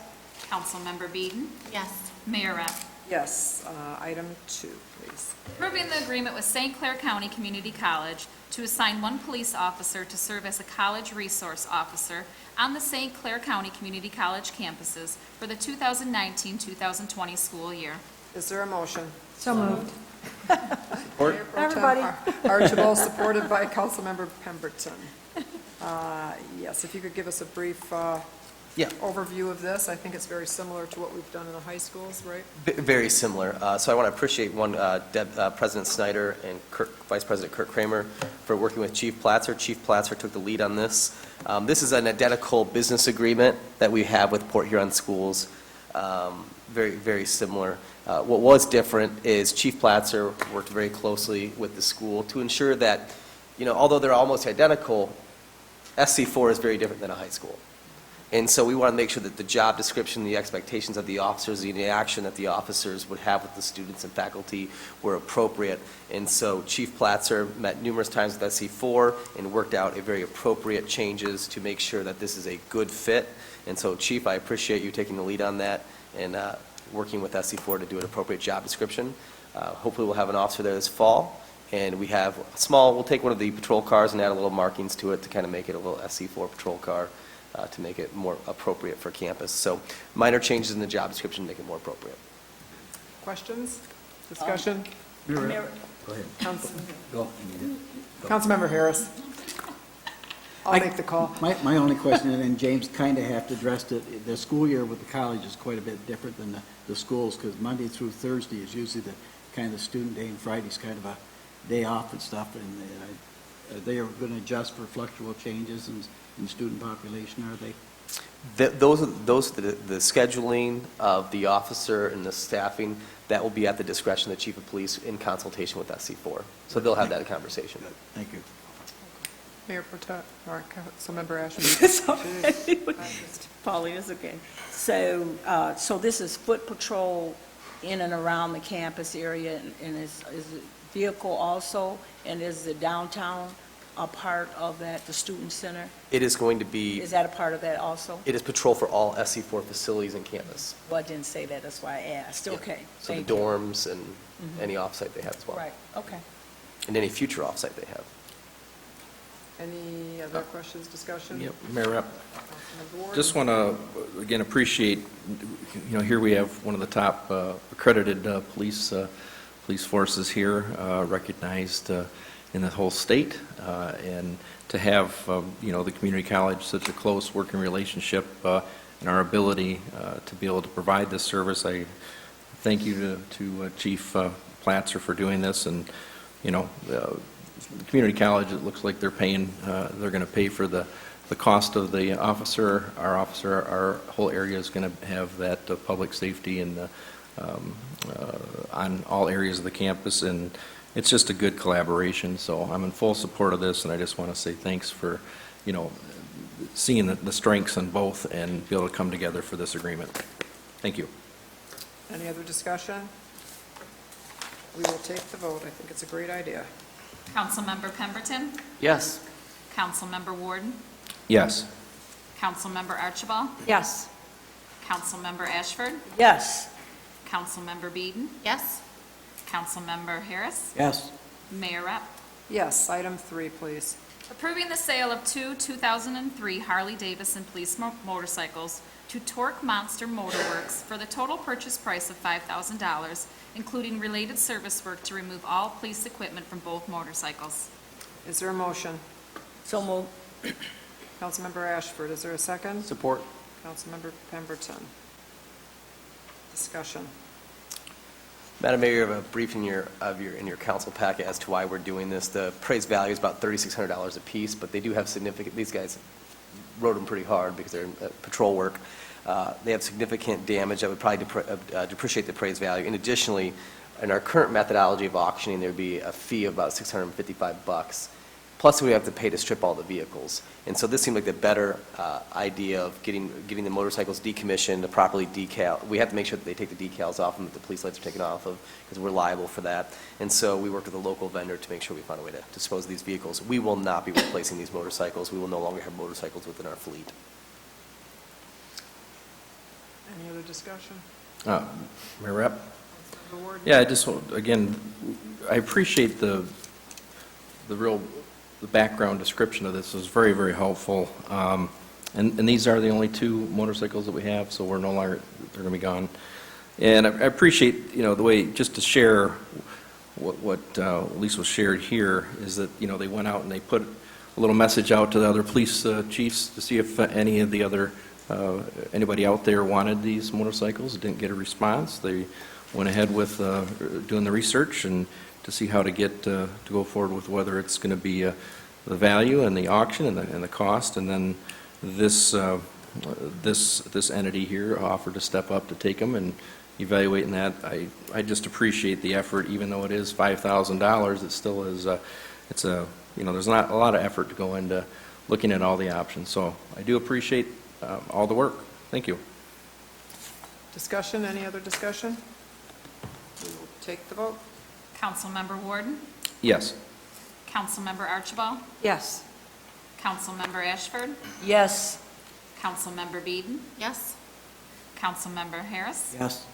Councilmember Beeden? Yes. Mayor Rapp? Yes. Item 2, please. Approving the agreement with St. Clair County Community College to assign one police officer to serve as a college resource officer on the St. Clair County Community College campuses for the 2019-2020 school year. Is there a motion? So moved. Support. Mayor Pro Tem Everybody. Archibald, supported by Councilmember Pemberton. Yes, if you could give us a brief overview of this. I think it's very similar to what we've done in the high schools, right? Very similar. So I want to appreciate President Snyder and Vice President Kirk Kramer for working with Chief Platzer. Chief Platzer took the lead on this. This is an identical business agreement that we have with Port Huron schools. Very, very similar. What was different is Chief Platzer worked very closely with the school to ensure that, although they're almost identical, SC4 is very different than a high school. And so we want to make sure that the job description, the expectations of the officers, the interaction that the officers would have with the students and faculty were appropriate. And so Chief Platzer met numerous times with SC4 and worked out a very appropriate changes to make sure that this is a good fit. And so, Chief, I appreciate you taking the lead on that and working with SC4 to do an appropriate job description. Hopefully we'll have an officer there this fall. And we have a small, we'll take one of the patrol cars and add a little markings to it to kind of make it a little SC4 patrol car to make it more appropriate for campus. So minor changes in the job description make it more appropriate. Questions? Discussion? Go ahead. Go. Councilmember Harris. I'll make the call. My only question, and then James kind of have to address it, the school year with the college is quite a bit different than the schools, because Monday through Thursday is usually the kind of the student day, and Friday's kind of a day off and stuff, and they are going to adjust for fluctual changes in student population, are they? Those are the scheduling of the officer and the staffing. That will be at the discretion of the chief of police in consultation with SC4. So they'll have that conversation. Thank you. Mayor Protem, or Councilmember Ashby. Polly, it's okay. So this is foot patrol in and around the campus area, and is it vehicle also, and is the downtown a part of that, the student center? It is going to be, Is that a part of that also? it is patrol for all SC4 facilities in campus. Well, I didn't say that, that's why I asked. Yeah. Okay, So the thank you. dorms and any offsite they have as well. Right, okay. And any future offsite they have. Any other questions, discussion? Yep, Mayor Rep. Councilmember Ward? Just want to, again, appreciate, here we have one of the top accredited police forces here, recognized in the whole state, and to have, the community college, such a close working relationship, and our ability to be able to provide this service. I thank you to Chief Platzer for doing this, and, the community college, it looks like they're paying, they're going to pay for the cost of the officer. Our whole area is going to have that public safety and on all areas of the campus, and it's just a good collaboration. So I'm in full support of this, and I just want to say thanks for, seeing the strengths in both and be able to come together for this agreement. Thank you. Any other discussion? We will take the vote. I think it's a great idea. Councilmember Pemberton? Yes. Councilmember Warden? Yes. Councilmember Archibald? Yes. Councilmember Ashford? Yes. Councilmember Beeden? Yes? Councilmember Harris? Yes. Mayor Rep. Yes, item 3, please. Approving the sale of two 2003 Harley-Davidson police motorcycles to Torque Monster Motor Works for the total purchase price of $5,000, including related service work to remove all police equipment from both motorcycles. Is there a motion? So moved. Councilmember Ashford, is there a second? Support. Councilmember Pemberton. Discussion. Madam Mayor, you have a brief in your council packet as to why we're doing this. The appraised value is about $3,600 a piece, but they do have significant, these guys rode them pretty hard because they're in patrol work. They have significant damage that would probably depreciate the appraised value. And additionally, in our current methodology of auctioning, there would be a fee of about $655. Plus, we have to pay to strip all the vehicles. And so this seemed like the better idea of getting the motorcycles decommissioned, to properly decal. We have to make sure that they take the decals off them, that the police lights are taken off of, because we're liable for that. And so we worked with a local vendor to make sure we found a way to dispose of these vehicles. We will not be replacing these motorcycles. We will no longer have motorcycles within our fleet. Any other discussion? Mayor Rep. Councilmember Ward? Yeah, I just, again, I appreciate the background description of this. It was very, very helpful. And these are the only two motorcycles that we have, so we're no longer, they're going to be gone. And I appreciate, the way, just to share what at least was shared here, is that, they went out and they put a little message out to the other police chiefs to see if any of the other, anybody out there wanted these motorcycles. Didn't get a response. They went ahead with doing the research and to see how to get to go forward with whether it's going to be the value and the auction and the cost, and then this entity here offered to step up to take them and evaluating that. I just appreciate the effort, even though it is $5,000. It still is there's not a lot of effort to go into looking at all the options. So I do appreciate all the work. Thank you. Discussion, any other discussion? We will take the vote. Councilmember Warden, Yes. Councilmember Archibald, Yes. Councilmember Ashford, Yes. Councilmember Beeden, Yes? Councilmember Harris, Yes.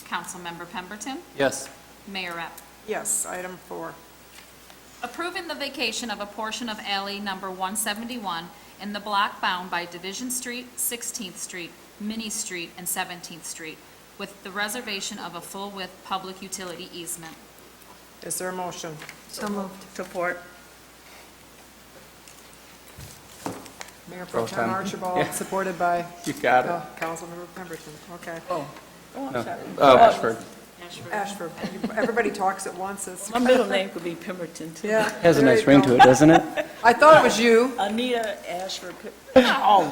Councilmember Pemberton, Yes. Mayor Rep. Yes, item 4. Approving the vacation of a portion of alley number 171 in the block bound by Division Street, 16th Street, Minnie Street, and 17th Street, with the reservation of a full-width public utility easement. Is there a motion? So moved. Support. Mayor Pro Tem Tem. Archibald, Yeah. supported by You got it. Councilmember Pemberton. Okay. Oh, Ashford. Ashford. Everybody talks at once. It's- My middle name could be Pemberton, too. Yeah. Has a there nice you ring go. to it, doesn't it? I thought it was you. Anita Ashford. Oh,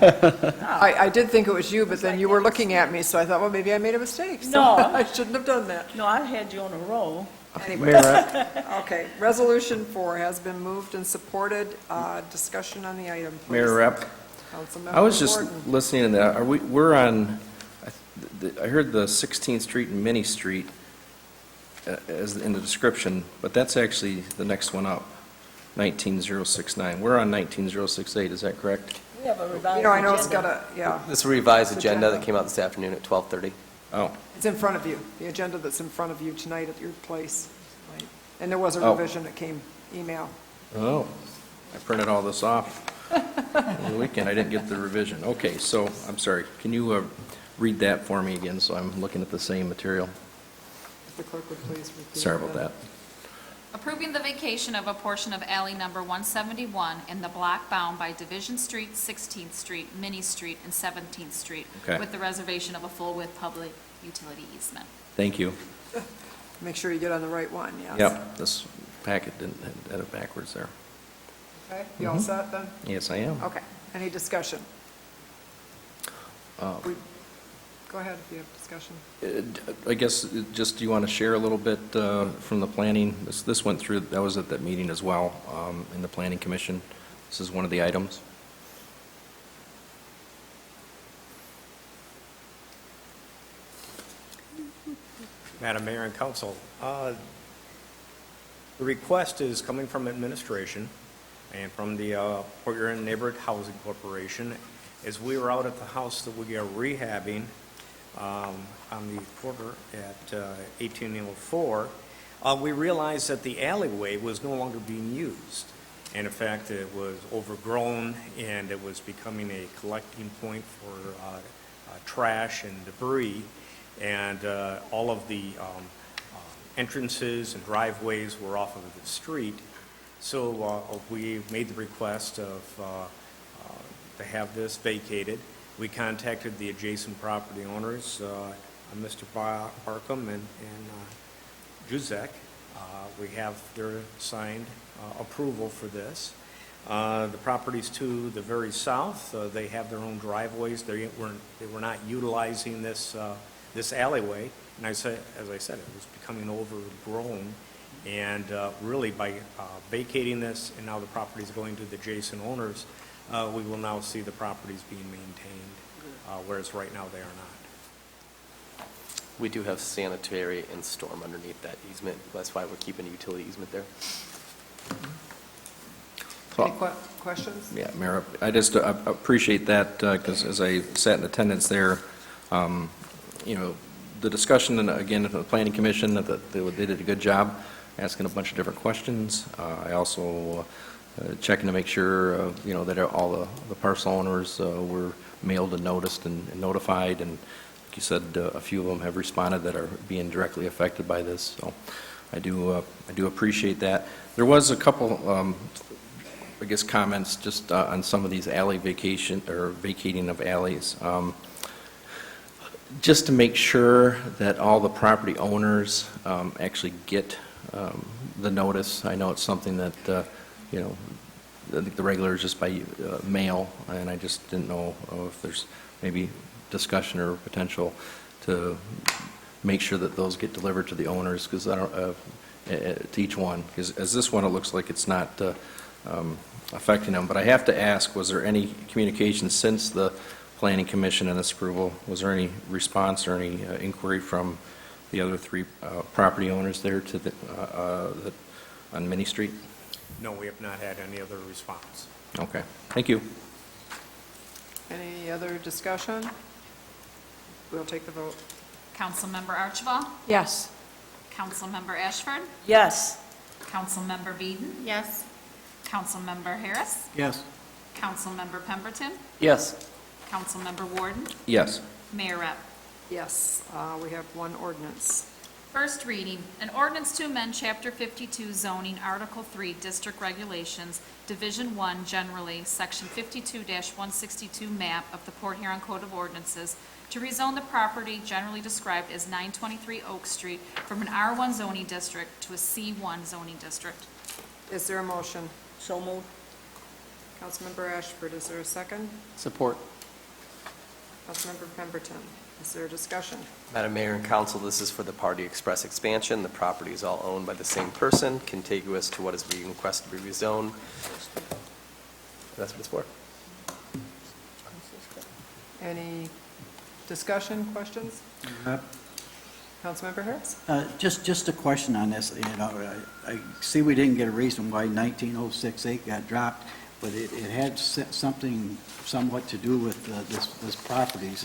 I did think it was you, but then you were looking at me, so I thought, well, maybe I made a mistake. So No. I shouldn't have done that. no, I had you on a roll. Anyway, okay. Resolution 4 has been moved and supported. Discussion on the item, please. Mayor Rep. Councilmember I was just Gordon. listening to that. We're on, I heard the 16th Street and Minnie Street as in the description, but that's actually the next one up, 19069. We're on 19068, is that correct? We have a revised You know, I know it's agenda. got a, yeah. This revised It's agenda agenda. that came out this afternoon at 12:30. Oh, It's in front of you, the agenda that's in front of you tonight at your place. Right. And there was a Oh. revision that came email. oh, I printed all this off over the weekend. I didn't get the revision. Okay, so, I'm sorry. Can you read that for me again, so I'm looking at the same material? If the clerk would please repeat. Sorry about that. Approving the vacation of a portion of alley number 171 in the block bound by Division Street, 16th Street, Minnie Street, and 17th Street, Okay. with the reservation of a full-width public utility easement. Thank you. Make sure you get on the right one, yes. Yep, this packet didn't had it backwards there. Okay, you all set then? Yes, I am. Okay, any discussion? Uh, Go ahead if you have discussion. I guess, just, do you want to share a little bit from the planning? This went through, that was at that meeting as well, in the planning commission. This is one of the items. Madam Mayor and Council, the request is coming from administration and from the Port Huron Neighborhood Housing Corporation. As we were out at the house that we are rehabbing on the corner at 1804, we realized that the alleyway was no longer being used. And in fact, it was overgrown and it was becoming a collecting point for trash and debris. And all of the entrances and driveways were off of the street. So we made the request of to have this vacated. We contacted the adjacent property owners, Mr. Barkham and Juzek. We have their signed approval for this. The properties to the very south, they have their own driveways. They were not utilizing this this alleyway. And as I said, it was becoming overgrown. And really, by vacating this, and now the property is going to the adjacent owners, we will now see the properties being maintained, whereas right now they are not. We do have sanitary and storm underneath that easement. That's why we're keeping a utility easement there. Any questions? Yeah, Mayor, I just appreciate that, because as I sat in attendance there, you know, the discussion, and again, the planning commission, that they did a good job asking a bunch of different questions. I also checking to make sure, you know, that all the parcel owners were mailed and noticed and notified, and like you said, a few of them have responded that are being directly affected by this. So I do appreciate that. There was a couple, I guess, comments just on some of these alley vacating of alleys. Just to make sure that all the property owners actually get the notice. I know it's something that, you know, I think the regular is just by mail, and I just didn't know if there's maybe discussion or potential to make sure that those get delivered to the owners, because I don't, to each one, because as this one, it looks like it's not affecting them. But I have to ask, was there any communication since the Planning Commission and this approval. Was there any response or any inquiry from the other three property owners there to on Minnie Street? No, we have not had any other response. Okay, thank you. Any other discussion? We'll take the vote. Councilmember Archibald? Yes. Councilmember Ashford? Yes. Councilmember Beeden? Yes. Councilmember Harris? Yes. Councilmember Pemberton? Yes. Councilmember Warden? Yes. Mayor Rep. Yes, we have one ordinance. First reading, an ordinance to amend Chapter 52 zoning, Article 3, District Regulations, Division 1 generally, Section 52-162 map of the Port Huron Code of Ordinances to rezone the property generally described as 923 Oak Street from an R1 zoning district to a C1 zoning district. Is there a motion? So moved. Councilmember Ashford, is there a second? Support. Councilmember Pemberton, is there a discussion? Madam Mayor and Council, this is for the Party Express expansion. The property is all owned by the same person, contiguous to what is being requested to be rezoned. That's what it's for. Any discussion, questions? Councilmember Harris? Just a question on this, I see we didn't get a reason why 19068 got dropped, but it had something somewhat to do with this properties,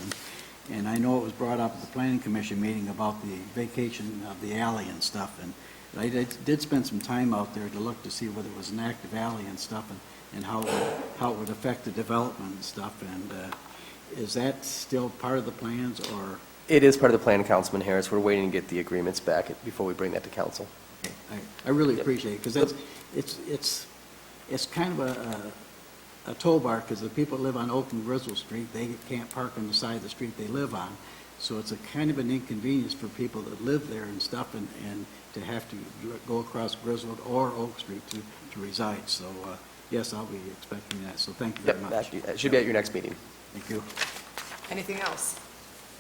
and I know it was brought up at the Planning Commission meeting about the vacation of the alley and stuff, and I did spend some time out there to look to see whether it was an active alley and stuff, and how it would affect the development and stuff, and is that still part of the plans, or? It is part of the plan, Councilman Harris. We're waiting to get the agreements back before we bring that to council. I really appreciate it, because it's kind of a toll bar, because the people that live on Oak and Grizzle Street, they can't park on the side of the street they live on. So it's a kind of an inconvenience for people that live there and stuff, and to have to go across Grizzle or Oak Street to reside. So, yes, I'll be expecting that, so thank you very much. That should be at your next meeting. Thank you. Anything else?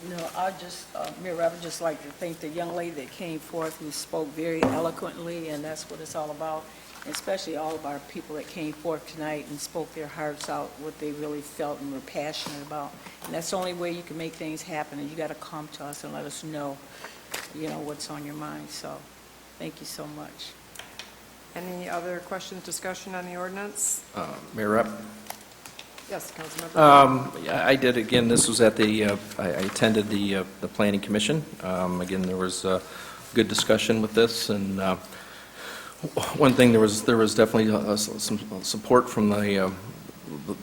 No, I just, Mayor, I would just like to thank the young lady that came forth who spoke very eloquently, and that's what it's all about, especially all of our people that came forth tonight and spoke their hearts out, what they really felt and were passionate about. And that's the only way you can make things happen, and you got to come to us and let us know, what's on your mind. So, thank you so much. Any other questions, discussion on the ordinance? Mayor Rep. Yes, Councilmember. Yeah, I did, again, this was at I attended the Planning Commission. Again, there was good discussion with this, and one thing, there was definitely some support from the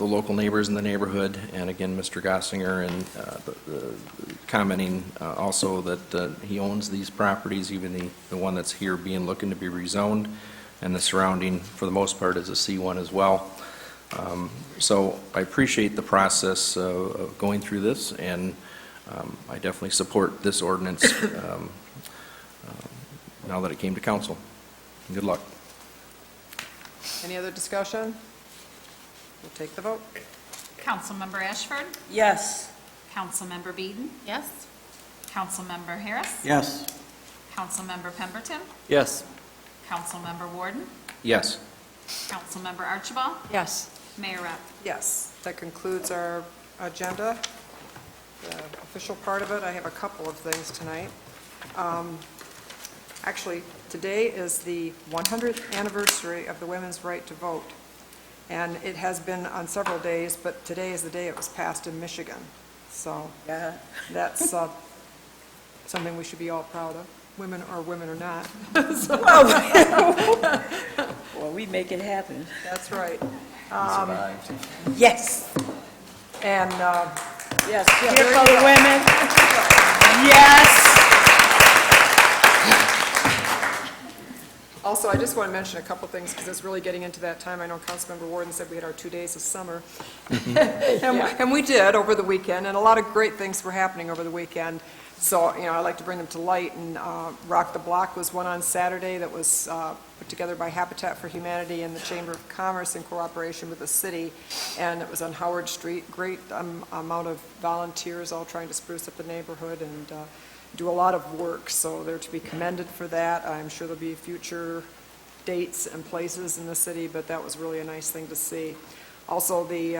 local neighbors in the neighborhood, and again, Mr. Gossinger, and commenting also that he owns these properties, even the one that's here looking to be rezoned, and the surrounding, for the most part, is a C1 as well. So I appreciate the process of going through this, and I definitely support this ordinance now that it came to council. Good luck. Any other discussion? We'll take the vote. Councilmember Ashford? Yes. Councilmember Beeden? Yes. Councilmember Harris? Yes. Councilmember Pemberton? Yes. Councilmember Warden? Yes. Councilmember Archibald? Yes. Mayor Rep. Yes, that concludes our agenda. The official part of it, I have a couple of things tonight. Actually, today is the 100th anniversary of the women's right to vote. And it has been on several days, but today is the day it was passed in Michigan. So Yeah. that's something we should be all proud of, women or not. Well, we make it happen. That's right. Survived. Yes. And Yes, here for the women. Yes. also, I just want to mention a couple things, because it's really getting into that time. I know Councilmember Warden said we had our 2 days of summer. And we did over the weekend, and a lot of great things were happening over the weekend. So, I like to bring them to light, and Rock the Block was one on Saturday that was put together by Habitat for Humanity and the Chamber of Commerce in cooperation with the city, and it was on Howard Street. Great amount of volunteers all trying to spruce up the neighborhood and do a lot of work, so they're to be commended for that. I'm sure there'll be future dates and places in the city, but that was really a nice thing to see. Also, the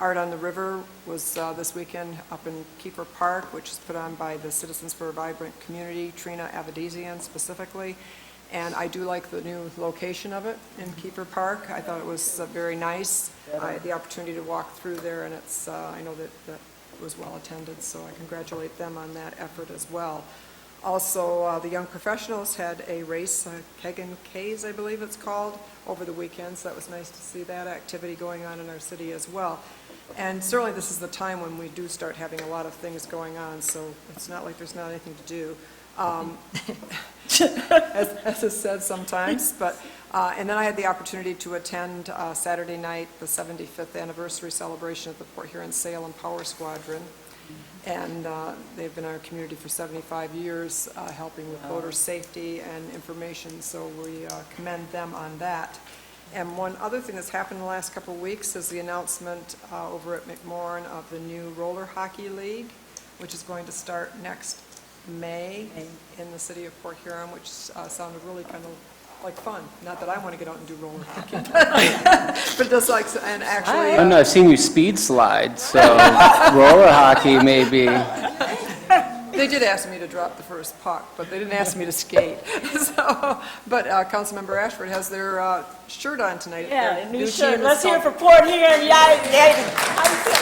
Art on the River was this weekend up in Kiefer Park, which is put on by the Citizens for a Vibrant Community, Trina Avedisian specifically. And I do like the new location of it in Kiefer Park. I thought it was very nice. I had the opportunity to walk through there, and it's, I know that it was well attended, so I congratulate them on that effort as well. Also, the young professionals had a race, Keg and K's, I believe it's called, over the weekend, so that was nice to see that activity going on in our city as well. And certainly this is the time when we do start having a lot of things going on, so it's not like there's not anything to do, as is said sometimes. But and then I had the opportunity to attend Saturday night, the 75th anniversary celebration of the Port Huron Sail and Power Squadron. And they've been in our community for 75 years, helping with voter safety and information, so we commend them on that. And one other thing that's happened in the last couple of weeks is the announcement over at McMorran of the new roller hockey league, which is going to start next May in the city of Port Huron, which sounded really kind of like fun. Not that I want to get out and do roller hockey, but just like, and actually. I don't know, I've seen you speed slide, so roller hockey may be. They did ask me to drop the first puck, but they didn't ask me to skate. So, but Councilmember Ashford has their shirt on tonight. Yeah, Their a new team shirt. is Let's hear it called- for Port Huron Yetis. How do you say it?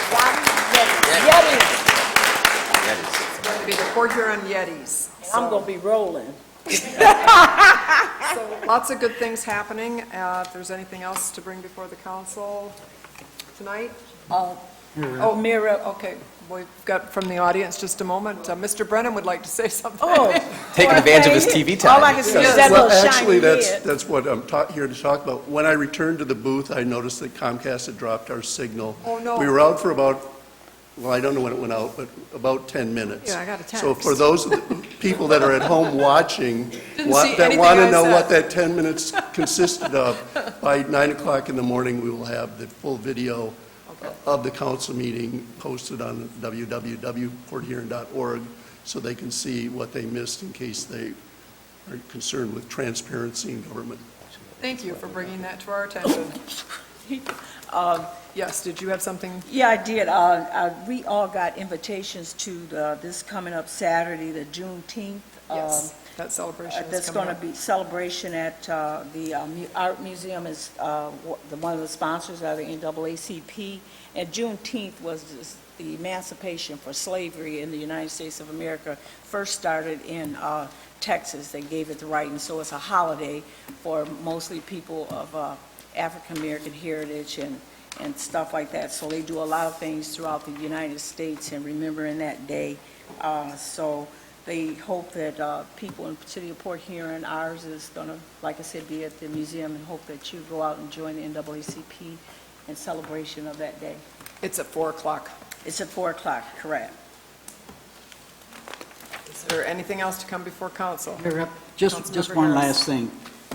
Yetis. It's going to be the Port Huron Yetis. I'm going to be rolling. So lots of good things happening. If there's anything else to bring before the council tonight? Oh, Mira, okay. We've got from the audience just a moment. Mr. Brennan would like to say something. Oh. Taking advantage of his TV time. All I can see is that Well, little actually, shiny head. that's what I'm here to talk about. When I returned to the booth, I noticed that Comcast had dropped our signal. Oh, no. We were out for about, well, I don't know when it went out, but about 10 minutes. Yeah, I got a text. So for those people that are at home watching, Didn't see that anything want I to know said. what that 10 minutes consisted of, by 9 o'clock in the morning, we will have the full video of the council meeting posted on www.porthuron.org, so they can see what they missed in case they are concerned with transparency in government. Thank you for bringing that to our attention. Yes, did you have something? Yeah, I did. We all got invitations to this coming up Saturday, the Juneteenth. Yes, that celebration is That's coming going up. to be celebration at the Art Museum is one of the sponsors of the NAACP. And Juneteenth was the emancipation for slavery in the United States of America. First started in Texas. They gave it the right, and so it's a holiday for mostly people of African American heritage and stuff like that. So they do a lot of things throughout the United States in remembering that day. So they hope that people in the city of Port Huron, ours is going to, like I said, be at the museum, and hope that you go out and join the NAACP in celebration of that day. It's at 4 o'clock. It's at 4 o'clock, correct. Is there anything else to come before council? Just Councilmember one Harris. last thing.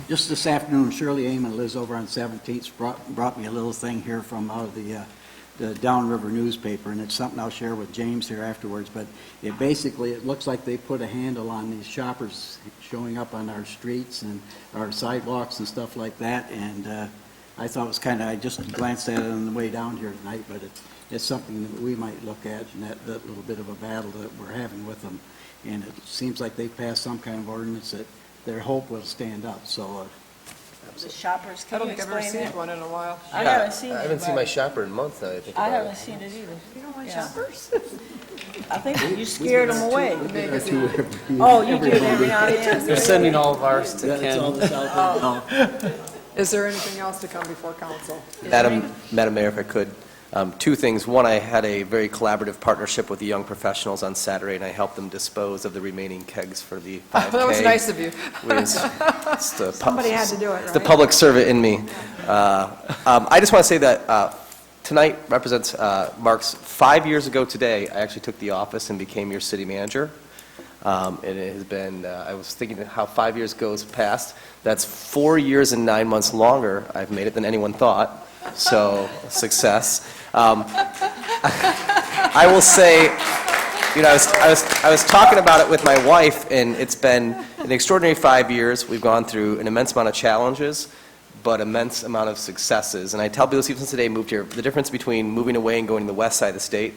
Just this afternoon, Shirley Amon lives over on 17th, brought me a little thing here from out of the Downriver newspaper, and it's something I'll share with James here afterwards, but it basically, it looks like they put a handle on these shoppers showing up on our streets and our sidewalks and stuff like that, and I thought it was kind of, I just glanced at it on the way down here tonight, but it's something that we might look at, and that little bit of a battle that we're having with them, and it seems like they've passed some kind of ordinance that their hope will stand up, so The shoppers, I can don't you think I've ever explain seen that? one in a while. I haven't seen I haven't seen anybody. my shopper in months now, I think I about haven't it. seen it either. You don't like Yeah. shoppers? I think you scared them away. Magazine. Oh, you do it every now and then. We're sending all of ours to that's all Ken. that's out there. Is there anything else to come before council? Madam Mayor, if I could, two things. One, I had a very collaborative partnership with the young professionals on Saturday, and I helped them dispose of the remaining kegs for the 5K. That was nice of you. Somebody had to do it, It's the right? public servant in me. I just want to say that tonight represents, marks 5 years ago today, I actually took the office and became your city manager. And it has been, I was thinking how 5 years goes past. That's 4 years and 9 months longer I've made it than anyone thought. So, success. I will say, you know, I was talking about it with my wife, and it's been an extraordinary 5 years. We've gone through an immense amount of challenges, but immense amount of successes. And I tell people since the day I moved here, the difference between moving away and going to the west side of the state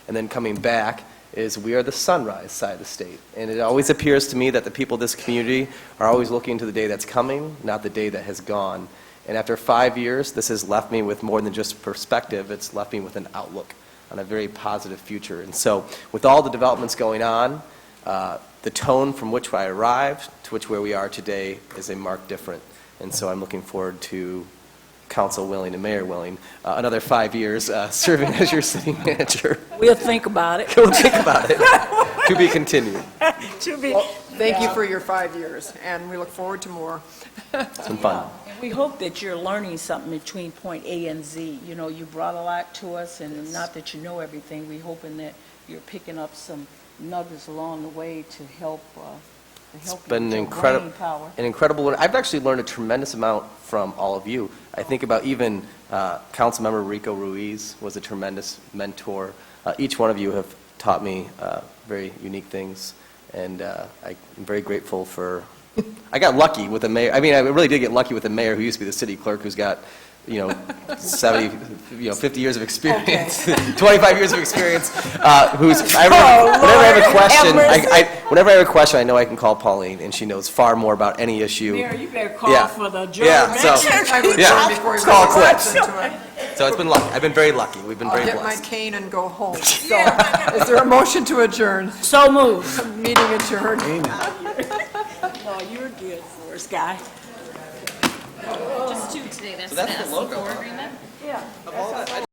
and then coming back is we are the sunrise side of the state. And it always appears to me that the people of this community are always looking to the day that's coming, not the day that has gone. And after 5 years, this has left me with more than just perspective. It's left me with an outlook on a very positive future. And so with all the developments going on, the tone from which I arrived to where we are today is a marked different. And so I'm looking forward to council willing and mayor willing, another 5 years serving as your city manager. We'll think about it. We'll think about it. To be continued. To be. Well, thank you for your 5 years, and we look forward to more. It's been fun. We hope that you're learning something between point A and Z. You know, you brought a lot to us, and not that you know everything, we're hoping that you're picking up some nuggets along the way to help It's been an incredible, I've actually learned a tremendous amount from all of you. I think about even Councilmember Rico Ruiz was a tremendous mentor. Each one of you have taught me very unique things, and I'm very grateful for, I got lucky with the mayor. I mean, I really did get lucky with the mayor who used to be the city clerk, who's got 70, 50 years of experience, 25 years of experience, whenever I have a question, whenever I have a question, I know I can call Pauline, and she knows far more about any issue. Mayor, you better call for the jury. Let's call it quits. So it's been lucky. I've been very lucky. We've been very blessed. I'll get my cane and go home. So, is there a motion to adjourn? So moved. Meeting adjourned. No, you're good for us, guy. Just two today, that's So that's the the logo, S4 huh? agreement. Yeah.